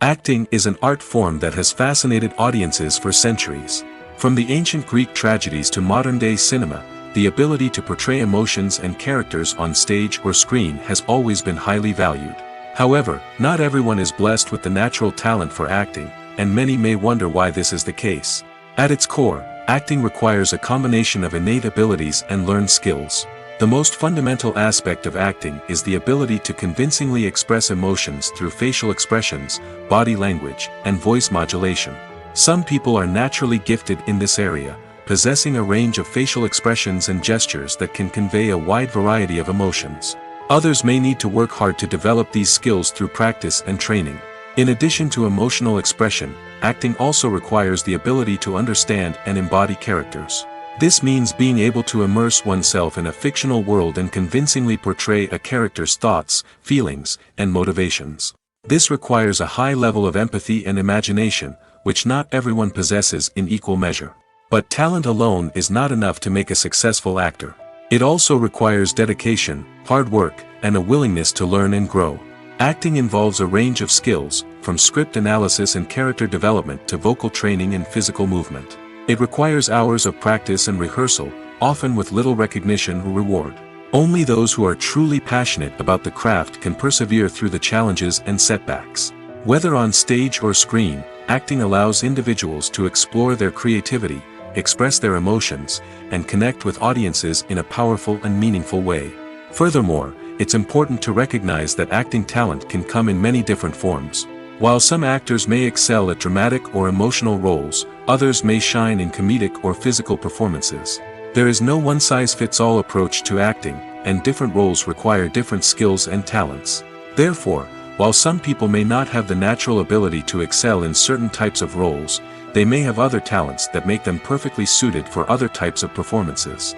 Acting is an art form that has fascinated audiences for centuries. From the ancient Greek tragedies to modern-day cinema, the ability to portray emotions and characters on stage or screen has always been highly valued. However, not everyone is blessed with the natural talent for acting, and many may wonder why this is the case. At its core, acting requires a combination of innate abilities and learned skills. The most fundamental aspect of acting is the ability to convincingly express emotions through facial expressions, body language, and voice modulation. Some people are naturally gifted in this area, possessing a range of facial expressions and gestures that can convey a wide variety of emotions. Others may need to work hard to develop these skills through practice and training. In addition to emotional expression, acting also requires the ability to understand and embody characters. This means being able to immerse oneself in a fictional world and convincingly portray a character's thoughts, feelings, and motivations. This requires a high level of empathy and imagination, which not everyone possesses in equal measure. But talent alone is not enough to make a successful actor. It also requires dedication, hard work, and a willingness to learn and grow. Acting involves a range of skills, from script analysis and character development to vocal training and physical movement. It requires hours of practice and rehearsal, often with little recognition or reward. Only those who are truly passionate about the craft can persevere through the challenges and setbacks. Whether on stage or screen, acting allows individuals to explore their creativity, express their emotions, and connect with audiences in a powerful and meaningful way. Furthermore, it's important to recognize that acting talent can come in many different forms. While some actors may excel at dramatic or emotional roles, others may shine in comedic or physical performances. There is no one-size-fits-all approach to acting, and different roles require different skills and talents. Therefore, while some people may not have the natural ability to excel in certain types of roles, they may have other talents that make them perfectly suited for other types of performances.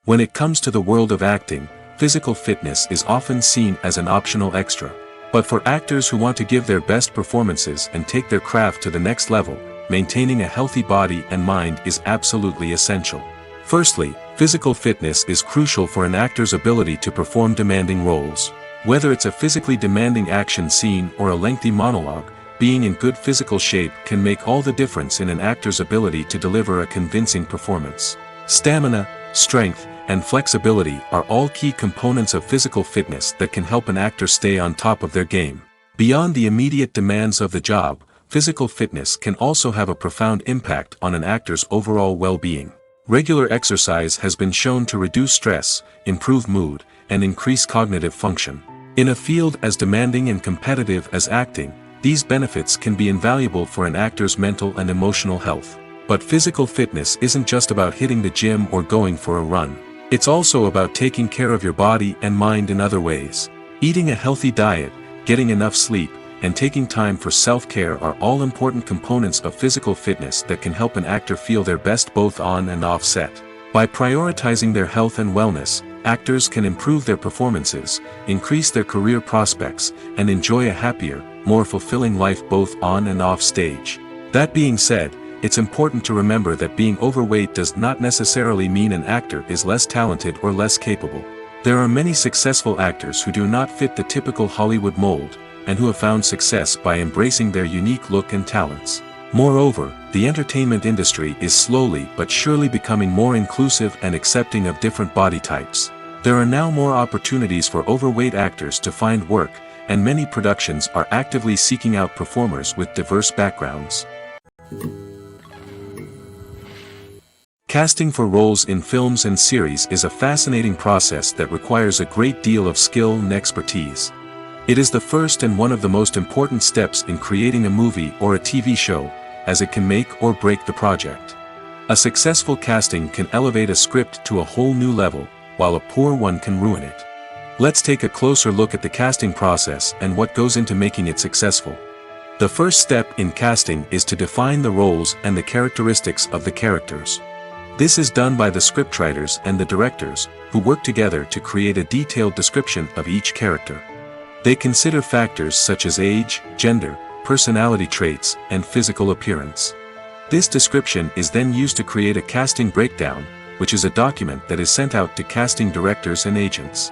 When it comes to the world of acting, physical fitness is often seen as an optional extra. But for actors who want to give their best performances and take their craft to the next level, maintaining a healthy body and mind is absolutely essential. Firstly, physical fitness is crucial for an actor's ability to perform demanding roles. Whether it's a physically demanding action scene or a lengthy monologue, being in good physical shape can make all the difference in an actor's ability to deliver a convincing performance. Stamina, strength, and flexibility are all key components of physical fitness that can help an actor stay on top of their game. Beyond the immediate demands of the job, physical fitness can also have a profound impact on an actor's overall well-being. Regular exercise has been shown to reduce stress, improve mood, and increase cognitive function. In a field as demanding and competitive as acting, these benefits can be invaluable for an actor's mental and emotional health. But physical fitness isn't just about hitting the gym or going for a run. It's also about taking care of your body and mind in other ways. Eating a healthy diet, getting enough sleep, and taking time for self-care are all important components of physical fitness that can help an actor feel their best both on and off set. By prioritizing their health and wellness, actors can improve their performances, increase their career prospects, and enjoy a happier, more fulfilling life both on and off stage. That being said, it's important to remember that being overweight does not necessarily mean an actor is less talented or less capable. There are many successful actors who do not fit the typical Hollywood mold, and who have found success by embracing their unique look and talents. Moreover, the entertainment industry is slowly but surely becoming more inclusive and accepting of different body types. There are now more opportunities for overweight actors to find work, and many productions are actively seeking out performers with diverse backgrounds. Casting for roles in films and series is a fascinating process that requires a great deal of skill and expertise. It is the first and one of the most important steps in creating a movie or a TV show, as it can make or break the project. A successful casting can elevate a script to a whole new level, while a poor one can ruin it. Let's take a closer look at the casting process and what goes into making it successful. The first step in casting is to define the roles and the characteristics of the characters. This is done by the scriptwriters and the directors, who work together to create a detailed description of each character. They consider factors such as age, gender, personality traits, and physical appearance. This description is then used to create a casting breakdown, which is a document that is sent out to casting directors and agents.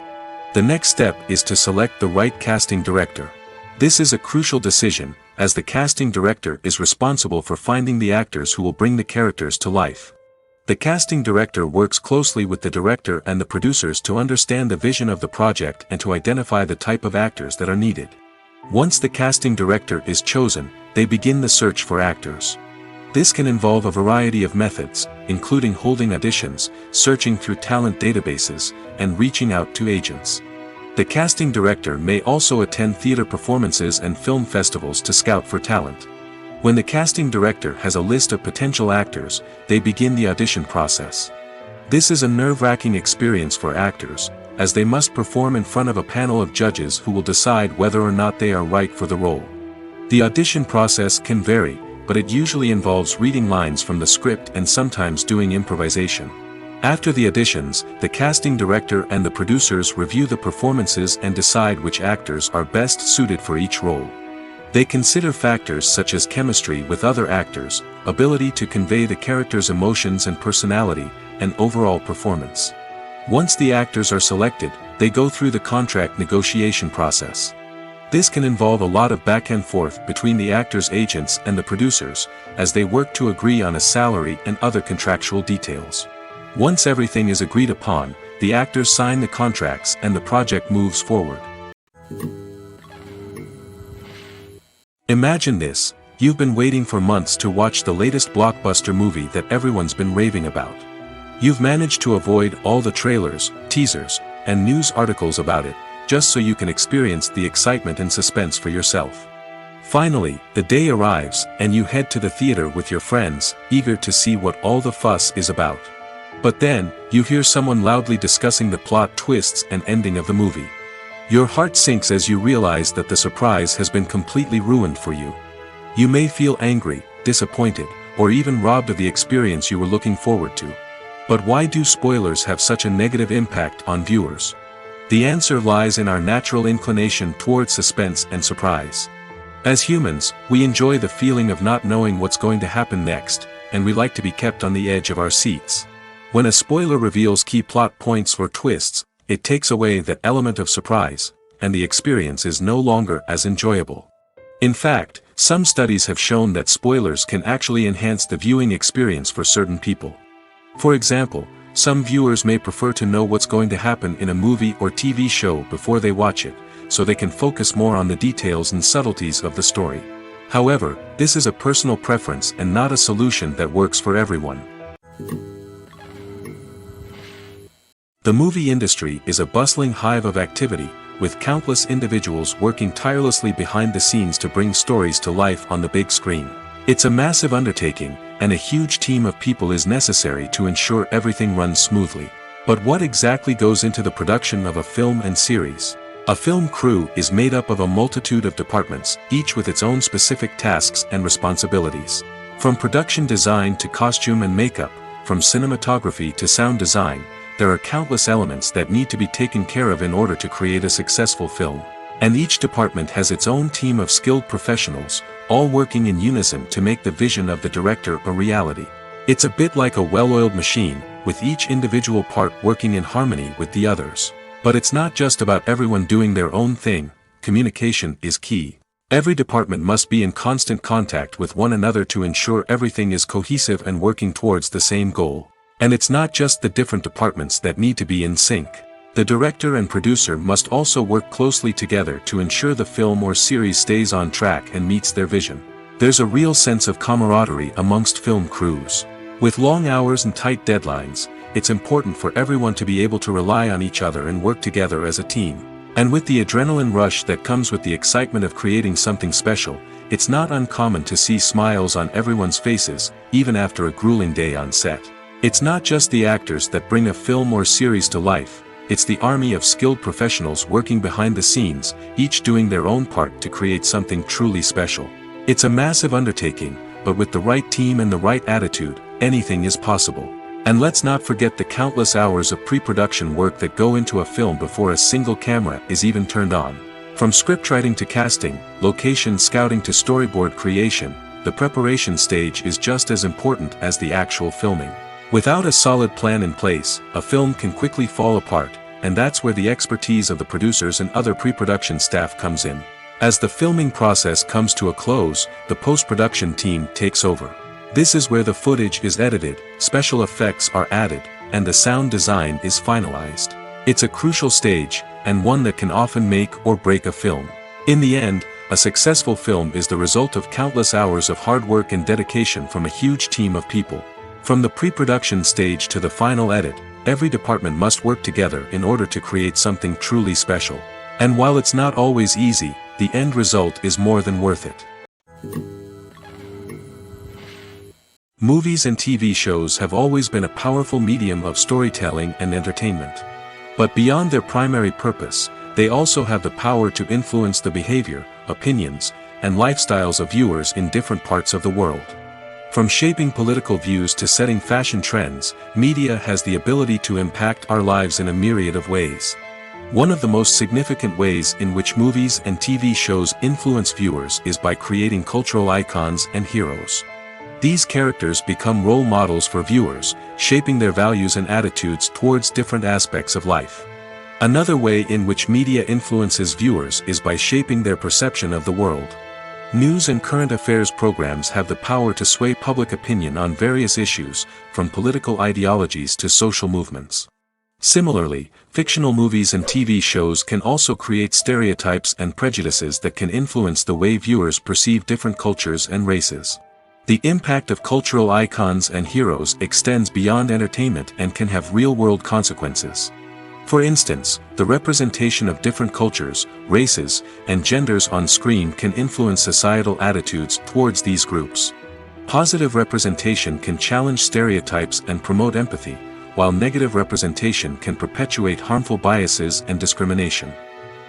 The next step is to select the right casting director. This is a crucial decision, as the casting director is responsible for finding the actors who will bring the characters to life. The casting director works closely with the director and the producers to understand the vision of the project and to identify the type of actors that are needed. Once the casting director is chosen, they begin the search for actors. This can involve a variety of methods, including holding auditions, searching through talent databases, and reaching out to agents. The casting director may also attend theater performances and film festivals to scout for talent. When the casting director has a list of potential actors, they begin the audition process. This is a nerve-wracking experience for actors, as they must perform in front of a panel of judges who will decide whether or not they are right for the role. The audition process can vary, but it usually involves reading lines from the script and sometimes doing improvisation. After the auditions, the casting director and the producers review the performances and decide which actors are best suited for each role. They consider factors such as chemistry with other actors, ability to convey the character's emotions and personality, and overall performance. Once the actors are selected, they go through the contract negotiation process. This can involve a lot of back and forth between the actors' agents and the producers, as they work to agree on a salary and other contractual details. Once everything is agreed upon, the actors sign the contracts and the project moves forward. Imagine this: you've been waiting for months to watch the latest blockbuster movie that everyone's been raving about. You've managed to avoid all the trailers, teasers, and news articles about it, just so you can experience the excitement and suspense for yourself. Finally, the day arrives, and you head to the theater with your friends, eager to see what all the fuss is about. But then, you hear someone loudly discussing the plot twists and ending of the movie. Your heart sinks as you realize that the surprise has been completely ruined for you. You may feel angry, disappointed, or even robbed of the experience you were looking forward to. But why do spoilers have such a negative impact on viewers? The answer lies in our natural inclination toward suspense and surprise. As humans, we enjoy the feeling of not knowing what's going to happen next, and we like to be kept on the edge of our seats. When a spoiler reveals key plot points or twists, it takes away that element of surprise, and the experience is no longer as enjoyable. In fact, some studies have shown that spoilers can actually enhance the viewing experience for certain people. For example, some viewers may prefer to know what's going to happen in a movie or TV show before they watch it, so they can focus more on the details and subtleties of the story. However, this is a personal preference and not a solution that works for everyone. The movie industry is a bustling hive of activity, with countless individuals working tirelessly behind the scenes to bring stories to life on the big screen. It's a massive undertaking, and a huge team of people is necessary to ensure everything runs smoothly. But what exactly goes into the production of a film and series? A film crew is made up of a multitude of departments, each with its own specific tasks and responsibilities. From production design to costume and makeup, from cinematography to sound design, there are countless elements that need to be taken care of in order to create a successful film. And each department has its own team of skilled professionals, all working in unison to make the vision of the director a reality. It's a bit like a well-oiled machine, with each individual part working in harmony with the others. But it's not just about everyone doing their own thing. Communication is key. Every department must be in constant contact with one another to ensure everything is cohesive and working towards the same goal. And it's not just the different departments that need to be in sync. The director and producer must also work closely together to ensure the film or series stays on track and meets their vision. There's a real sense of camaraderie amongst film crews. With long hours and tight deadlines, it's important for everyone to be able to rely on each other and work together as a team. And with the adrenaline rush that comes with the excitement of creating something special, it's not uncommon to see smiles on everyone's faces, even after a grueling day on set. It's not just the actors that bring a film or series to life, it's the army of skilled professionals working behind the scenes, each doing their own part to create something truly special. It's a massive undertaking, but with the right team and the right attitude, anything is possible. And let's not forget the countless hours of pre-production work that go into a film before a single camera is even turned on. From scriptwriting to casting, location scouting to storyboard creation, the preparation stage is just as important as the actual filming. Without a solid plan in place, a film can quickly fall apart, and that's where the expertise of the producers and other pre-production staff comes in. As the filming process comes to a close, the post-production team takes over. This is where the footage is edited, special effects are added, and the sound design is finalized. It's a crucial stage, and one that can often make or break a film. In the end, a successful film is the result of countless hours of hard work and dedication from a huge team of people. From the pre-production stage to the final edit, every department must work together in order to create something truly special. And while it's not always easy, the end result is more than worth it. Movies and TV shows have always been a powerful medium of storytelling and entertainment. But beyond their primary purpose, they also have the power to influence the behavior, opinions, and lifestyles of viewers in different parts of the world. From shaping political views to setting fashion trends, media has the ability to impact our lives in a myriad of ways. One of the most significant ways in which movies and TV shows influence viewers is by creating cultural icons and heroes. These characters become role models for viewers, shaping their values and attitudes towards different aspects of life. Another way in which media influences viewers is by shaping their perception of the world. News and current affairs programs have the power to sway public opinion on various issues, from political ideologies to social movements. Similarly, fictional movies and TV shows can also create stereotypes and prejudices that can influence the way viewers perceive different cultures and races. The impact of cultural icons and heroes extends beyond entertainment and can have real-world consequences. For instance, the representation of different cultures, races, and genders on screen can influence societal attitudes towards these groups. Positive representation can challenge stereotypes and promote empathy, while negative representation can perpetuate harmful biases and discrimination.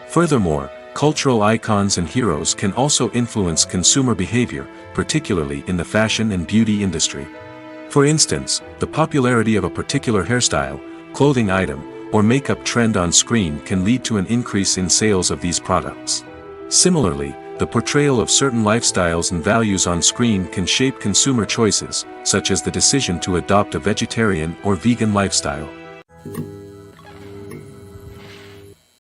Furthermore, cultural icons and heroes can also influence consumer behavior, particularly in the fashion and beauty industry. For instance, the popularity of a particular hairstyle, clothing item, or makeup trend on screen can lead to an increase in sales of these products. Similarly, the portrayal of certain lifestyles and values on screen can shape consumer choices, such as the decision to adopt a vegetarian or vegan lifestyle.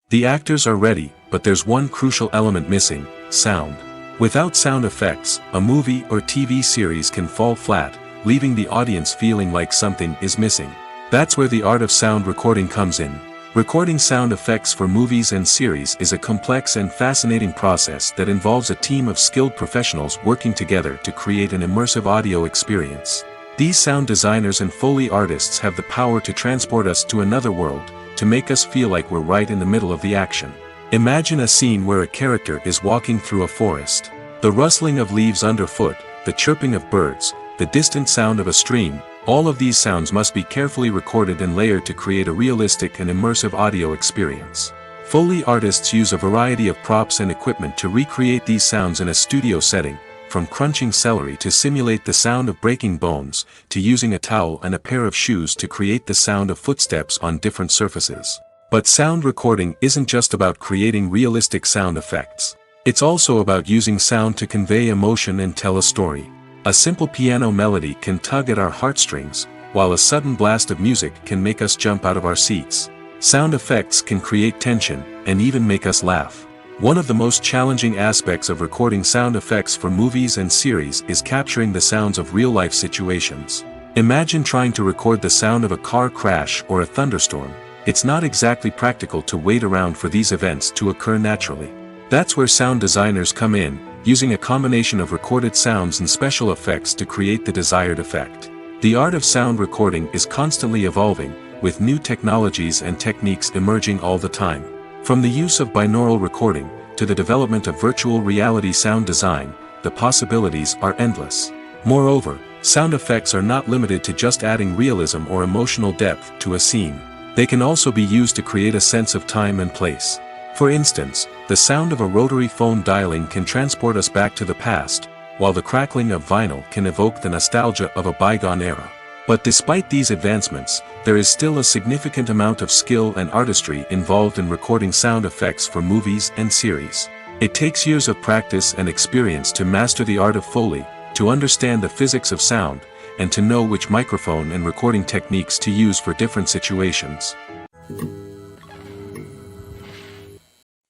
The actors are ready, but there's one crucial element missing: sound. Without sound effects, a movie or TV series can fall flat, leaving the audience feeling like something is missing. That's where the art of sound recording comes in. Recording sound effects for movies and series is a complex and fascinating process that involves a team of skilled professionals working together to create an immersive audio experience. These sound designers and Foley artists have the power to transport us to another world, to make us feel like we're right in the middle of the action. Imagine a scene where a character is walking through a forest. The rustling of leaves underfoot, the chirping of birds, the distant sound of a stream, all of these sounds must be carefully recorded and layered to create a realistic and immersive audio experience. Foley artists use a variety of props and equipment to recreate these sounds in a studio setting, from crunching celery to simulate the sound of breaking bones, to using a towel and a pair of shoes to create the sound of footsteps on different surfaces. But sound recording isn't just about creating realistic sound effects. It's also about using sound to convey emotion and tell a story. A simple piano melody can tug at our heartstrings, while a sudden blast of music can make us jump out of our seats. Sound effects can create tension, and even make us laugh. One of the most challenging aspects of recording sound effects for movies and series is capturing the sounds of real-life situations. Imagine trying to record the sound of a car crash or a thunderstorm. It's not exactly practical to wait around for these events to occur naturally. That's where sound designers come in, using a combination of recorded sounds and special effects to create the desired effect. The art of sound recording is constantly evolving, with new technologies and techniques emerging all the time. From the use of binaural recording, to the development of virtual reality sound design, the possibilities are endless. Moreover, sound effects are not limited to just adding realism or emotional depth to a scene. They can also be used to create a sense of time and place. For instance, the sound of a rotary phone dialing can transport us back to the past, while the crackling of vinyl can evoke the nostalgia of a bygone era. But despite these advancements, there is still a significant amount of skill and artistry involved in recording sound effects for movies and series. It takes years of practice and experience to master the art of Foley, to understand the physics of sound, and to know which microphone and recording techniques to use for different situations.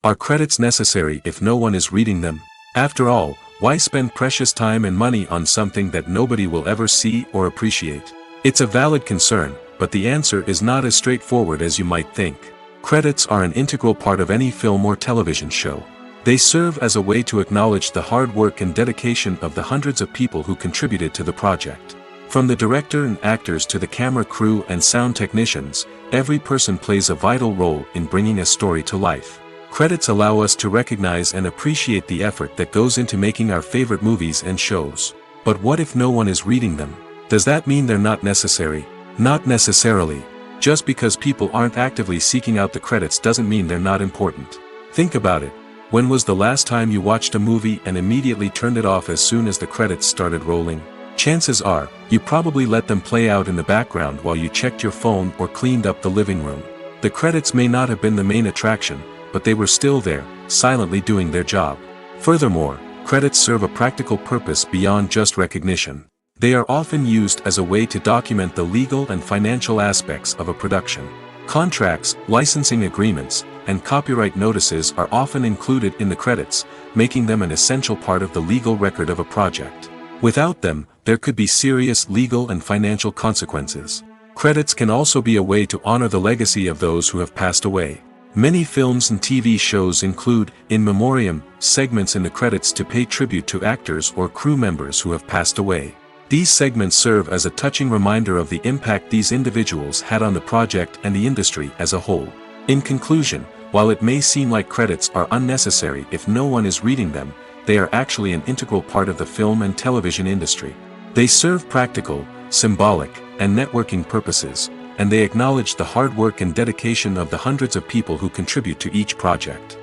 Are credits necessary if no one is reading them? After all, why spend precious time and money on something that nobody will ever see or appreciate? It's a valid concern, but the answer is not as straightforward as you might think. Credits are an integral part of any film or television show. They serve as a way to acknowledge the hard work and dedication of the hundreds of people who contributed to the project. From the director and actors to the camera crew and sound technicians, every person plays a vital role in bringing a story to life. Credits allow us to recognize and appreciate the effort that goes into making our favorite movies and shows. But what if no one is reading them? Does that mean they're not necessary? Not necessarily. Just because people aren't actively seeking out the credits doesn't mean they're not important. Think about it. When was the last time you watched a movie and immediately turned it off as soon as the credits started rolling? Chances are, you probably let them play out in the background while you checked your phone or cleaned up the living room. The credits may not have been the main attraction, but they were still there, silently doing their job. Furthermore, credits serve a practical purpose beyond just recognition. They are often used as a way to document the legal and financial aspects of a production. Contracts, licensing agreements, and copyright notices are often included in the credits, making them an essential part of the legal record of a project. Without them, there could be serious legal and financial consequences. Credits can also be a way to honor the legacy of those who have passed away. Many films and TV shows include, in memoriam, segments in the credits to pay tribute to actors or crew members who have passed away. These segments serve as a touching reminder of the impact these individuals had on the project and the industry as a whole. In conclusion, while it may seem like credits are unnecessary if no one is reading them, they are actually an integral part of the film and television industry. They serve practical, symbolic, and networking purposes, and they acknowledge the hard work and dedication of the hundreds of people who contribute to each project.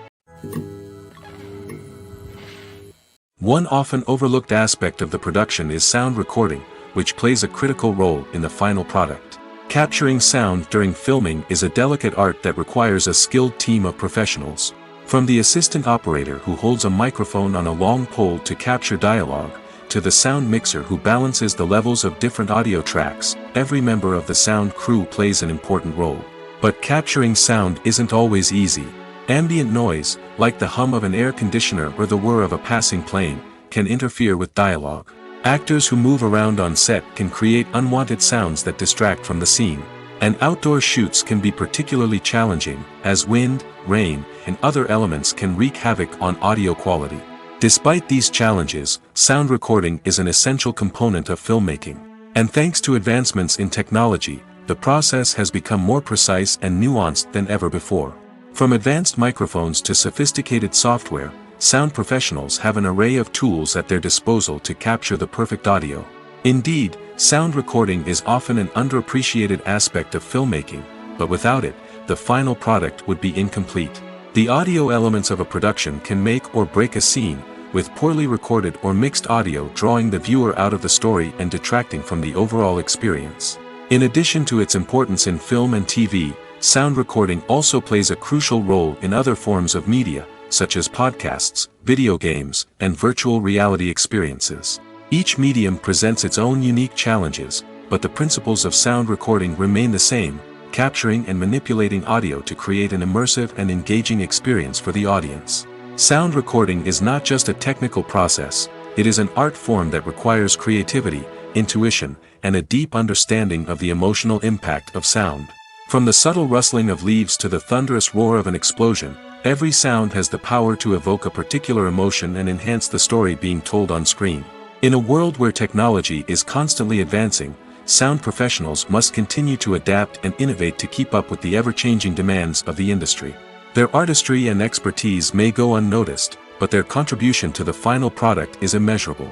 One often overlooked aspect of the production is sound recording, which plays a critical role in the final product. Capturing sound during filming is a delicate art that requires a skilled team of professionals. From the assistant operator who holds a microphone on a long pole to capture dialogue, to the sound mixer who balances the levels of different audio tracks, every member of the sound crew plays an important role. But capturing sound isn't always easy. Ambient noise, like the hum of an air conditioner or the whir of a passing plane, can interfere with dialogue. Actors who move around on set can create unwanted sounds that distract from the scene. And outdoor shoots can be particularly challenging, as wind, rain, and other elements can wreak havoc on audio quality. Despite these challenges, sound recording is an essential component of filmmaking. And thanks to advancements in technology, the process has become more precise and nuanced than ever before. From advanced microphones to sophisticated software, sound professionals have an array of tools at their disposal to capture the perfect audio. Indeed, sound recording is often an underappreciated aspect of filmmaking, but without it, the final product would be incomplete. The audio elements of a production can make or break a scene, with poorly recorded or mixed audio drawing the viewer out of the story and detracting from the overall experience. In addition to its importance in film and TV, sound recording also plays a crucial role in other forms of media, such as podcasts, video games, and virtual reality experiences. Each medium presents its own unique challenges, but the principles of sound recording remain the same: capturing and manipulating audio to create an immersive and engaging experience for the audience. Sound recording is not just a technical process, it is an art form that requires creativity, intuition, and a deep understanding of the emotional impact of sound. From the subtle rustling of leaves to the thunderous roar of an explosion, every sound has the power to evoke a particular emotion and enhance the story being told on screen. In a world where technology is constantly advancing, sound professionals must continue to adapt and innovate to keep up with the ever-changing demands of the industry. Their artistry and expertise may go unnoticed, but their contribution to the final product is immeasurable.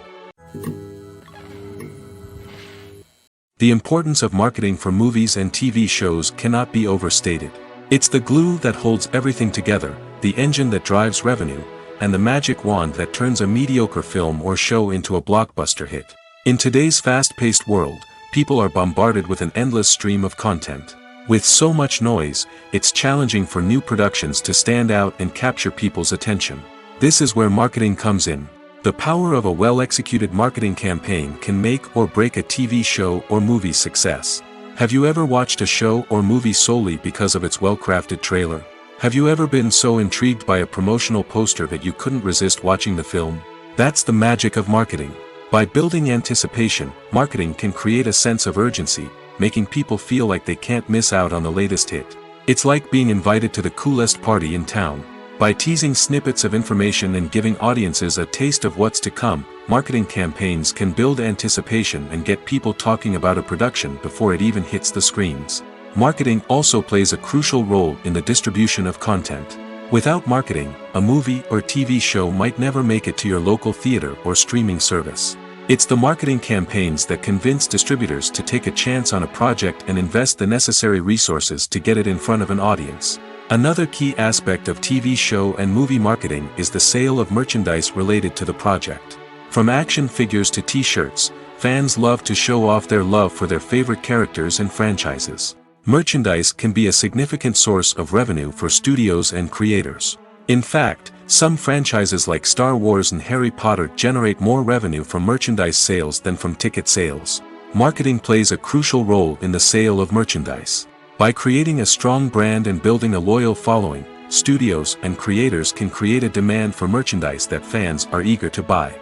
The importance of marketing for movies and TV shows cannot be overstated. It's the glue that holds everything together, the engine that drives revenue, and the magic wand that turns a mediocre film or show into a blockbuster hit. In today's fast-paced world, people are bombarded with an endless stream of content. With so much noise, it's challenging for new productions to stand out and capture people's attention. This is where marketing comes in. The power of a well-executed marketing campaign can make or break a TV show or movie's success. Have you ever watched a show or movie solely because of its well-crafted trailer? Have you ever been so intrigued by a promotional poster that you couldn't resist watching the film? That's the magic of marketing. By building anticipation, marketing can create a sense of urgency, making people feel like they can't miss out on the latest hit. It's like being invited to the coolest party in town. By teasing snippets of information and giving audiences a taste of what's to come, marketing campaigns can build anticipation and get people talking about a production before it even hits the screens. Marketing also plays a crucial role in the distribution of content. Without marketing, a movie or TV show might never make it to your local theater or streaming service. It's the marketing campaigns that convince distributors to take a chance on a project and invest the necessary resources to get it in front of an audience. Another key aspect of TV show and movie marketing is the sale of merchandise related to the project. From action figures to t-shirts, fans love to show off their love for their favorite characters and franchises. Merchandise can be a significant source of revenue for studios and creators. In fact, some franchises like Star Wars and Harry Potter generate more revenue from merchandise sales than from ticket sales. Marketing plays a crucial role in the sale of merchandise. By creating a strong brand and building a loyal following, studios and creators can create a demand for merchandise that fans are eager to buy.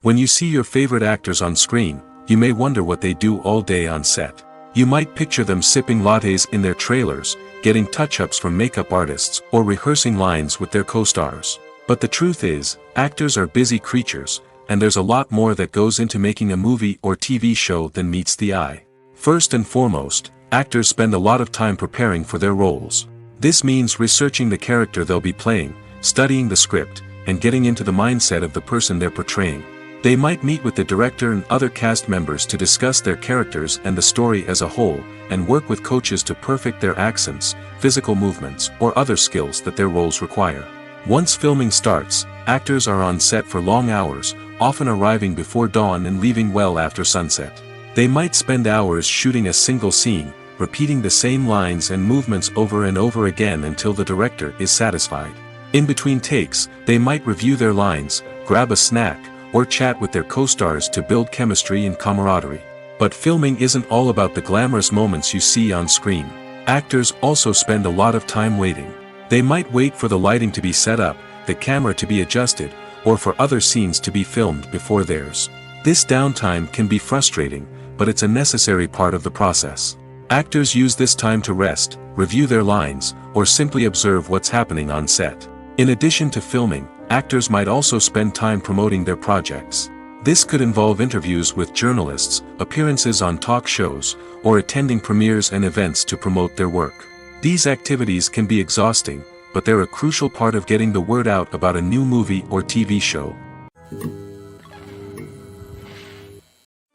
When you see your favorite actors on screen, you may wonder what they do all day on set. You might picture them sipping lattes in their trailers, getting touch-ups from makeup artists, or rehearsing lines with their co-stars. But the truth is, actors are busy creatures, and there's a lot more that goes into making a movie or TV show than meets the eye. First and foremost, actors spend a lot of time preparing for their roles. This means researching the character they'll be playing, studying the script, and getting into the mindset of the person they're portraying. They might meet with the director and other cast members to discuss their characters and the story as a whole, and work with coaches to perfect their accents, physical movements, or other skills that their roles require. Once filming starts, actors are on set for long hours, often arriving before dawn and leaving well after sunset. They might spend hours shooting a single scene, repeating the same lines and movements over and over again until the director is satisfied. In between takes, they might review their lines, grab a snack, or chat with their co-stars to build chemistry and camaraderie. But filming isn't all about the glamorous moments you see on screen. Actors also spend a lot of time waiting. They might wait for the lighting to be set up, the camera to be adjusted, or for other scenes to be filmed before theirs. This downtime can be frustrating, but it's a necessary part of the process. Actors use this time to rest, review their lines, or simply observe what's happening on set. In addition to filming, actors might also spend time promoting their projects. This could involve interviews with journalists, appearances on talk shows, or attending premieres and events to promote their work. These activities can be exhausting, but they're a crucial part of getting the word out about a new movie or TV show.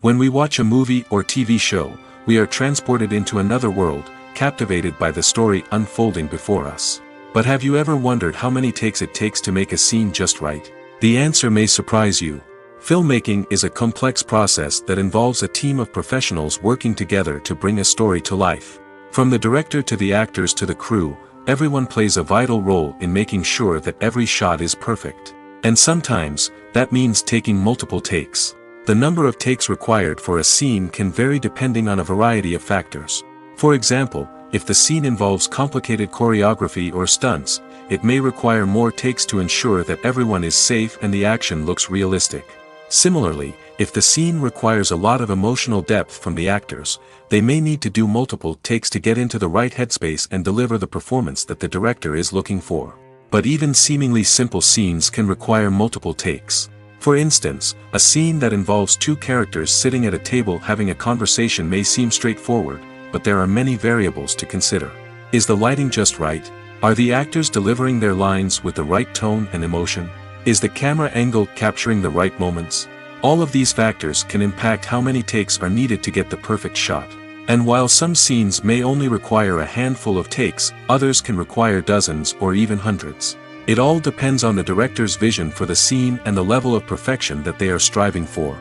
When we watch a movie or TV show, we are transported into another world, captivated by the story unfolding before us. But have you ever wondered how many takes it takes to make a scene just right? The answer may surprise you. Filmmaking is a complex process that involves a team of professionals working together to bring a story to life. From the director to the actors to the crew, everyone plays a vital role in making sure that every shot is perfect. And sometimes, that means taking multiple takes. The number of takes required for a scene can vary depending on a variety of factors. For example, if the scene involves complicated choreography or stunts, it may require more takes to ensure that everyone is safe and the action looks realistic. Similarly, if the scene requires a lot of emotional depth from the actors, they may need to do multiple takes to get into the right headspace and deliver the performance that the director is looking for. But even seemingly simple scenes can require multiple takes. For instance, a scene that involves two characters sitting at a table having a conversation may seem straightforward, but there are many variables to consider. Is the lighting just right? Are the actors delivering their lines with the right tone and emotion? Is the camera angle capturing the right moments? All of these factors can impact how many takes are needed to get the perfect shot. And while some scenes may only require a handful of takes, others can require dozens or even hundreds. It all depends on the director's vision for the scene and the level of perfection that they are striving for.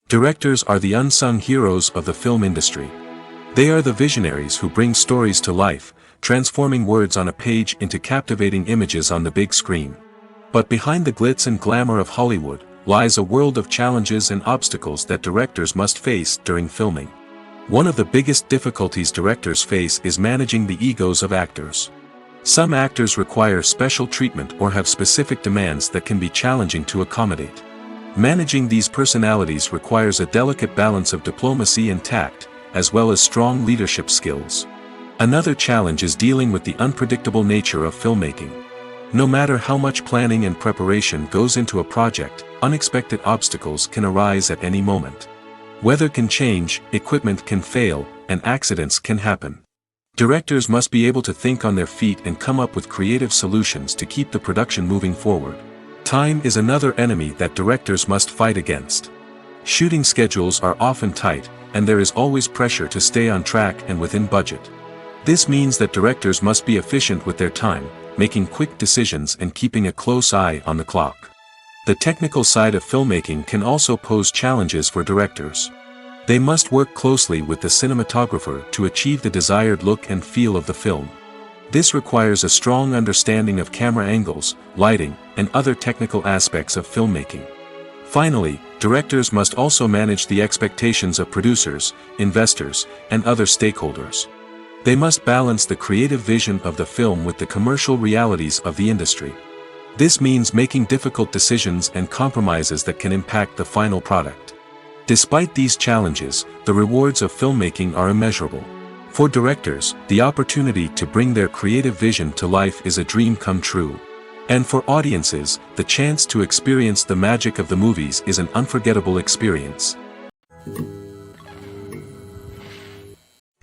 Directors are the unsung heroes of the film industry. They are the visionaries who bring stories to life, transforming words on a page into captivating images on the big screen. But behind the glitz and glamour of Hollywood, lies a world of challenges and obstacles that directors must face during filming. One of the biggest difficulties directors face is managing the egos of actors. Some actors require special treatment or have specific demands that can be challenging to accommodate. Managing these personalities requires a delicate balance of diplomacy and tact, as well as strong leadership skills. Another challenge is dealing with the unpredictable nature of filmmaking. No matter how much planning and preparation goes into a project, unexpected obstacles can arise at any moment. Weather can change, equipment can fail, and accidents can happen. Directors must be able to think on their feet and come up with creative solutions to keep the production moving forward. Time is another enemy that directors must fight against. Shooting schedules are often tight, and there is always pressure to stay on track and within budget. This means that directors must be efficient with their time, making quick decisions and keeping a close eye on the clock. The technical side of filmmaking can also pose challenges for directors. They must work closely with the cinematographer to achieve the desired look and feel of the film. This requires a strong understanding of camera angles, lighting, and other technical aspects of filmmaking. Finally, directors must also manage the expectations of producers, investors, and other stakeholders. They must balance the creative vision of the film with the commercial realities of the industry. This means making difficult decisions and compromises that can impact the final product. Despite these challenges, the rewards of filmmaking are immeasurable. For directors, the opportunity to bring their creative vision to life is a dream come true. And for audiences, the chance to experience the magic of the movies is an unforgettable experience.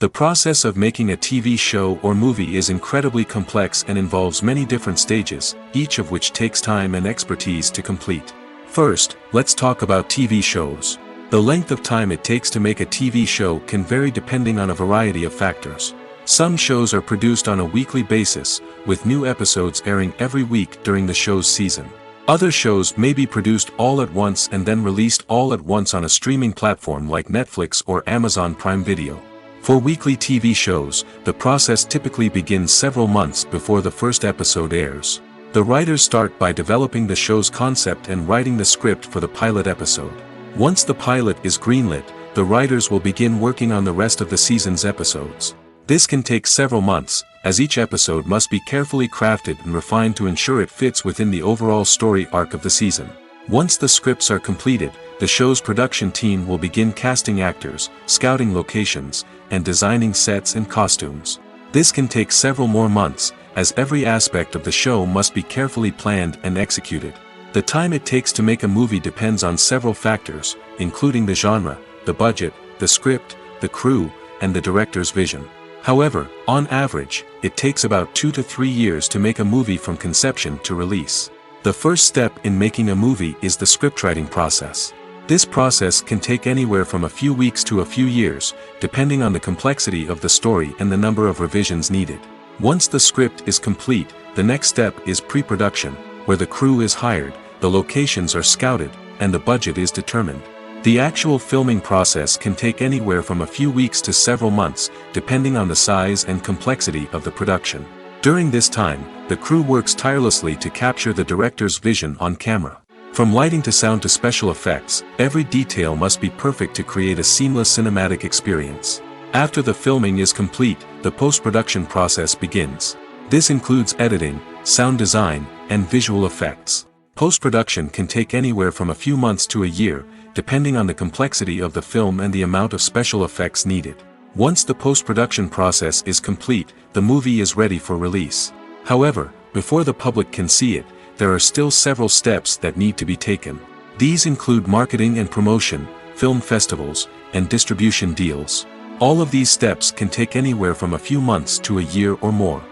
The process of making a TV show or movie is incredibly complex and involves many different stages, each of which takes time and expertise to complete. First, let's talk about TV shows. The length of time it takes to make a TV show can vary depending on a variety of factors. Some shows are produced on a weekly basis, with new episodes airing every week during the show's season. Other shows may be produced all at once and then released all at once on a streaming platform like Netflix or Amazon Prime Video. For weekly TV shows, the process typically begins several months before the first episode airs. The writers start by developing the show's concept and writing the script for the pilot episode. Once the pilot is greenlit, the writers will begin working on the rest of the season's episodes. This can take several months, as each episode must be carefully crafted and refined to ensure it fits within the overall story arc of the season. Once the scripts are completed, the show's production team will begin casting actors, scouting locations, and designing sets and costumes. This can take several more months, as every aspect of the show must be carefully planned and executed. The time it takes to make a movie depends on several factors, including the genre, the budget, the script, the crew, and the director's vision. However, on average, it takes about 2 to 3 years to make a movie from conception to release. The first step in making a movie is the scriptwriting process. This process can take anywhere from a few weeks to a few years, depending on the complexity of the story and the number of revisions needed. Once the script is complete, the next step is pre-production, where the crew is hired, the locations are scouted, and the budget is determined. The actual filming process can take anywhere from a few weeks to several months, depending on the size and complexity of the production. During this time, the crew works tirelessly to capture the director's vision on camera. From lighting to sound to special effects, every detail must be perfect to create a seamless cinematic experience. After the filming is complete, the post-production process begins. This includes editing, sound design, and visual effects. Post-production can take anywhere from a few months to a year, depending on the complexity of the film and the amount of special effects needed. Once the post-production process is complete, the movie is ready for release. However, before the public can see it, there are still several steps that need to be taken. These include marketing and promotion, film festivals, and distribution deals. All of these steps can take anywhere from a few months to a year or more.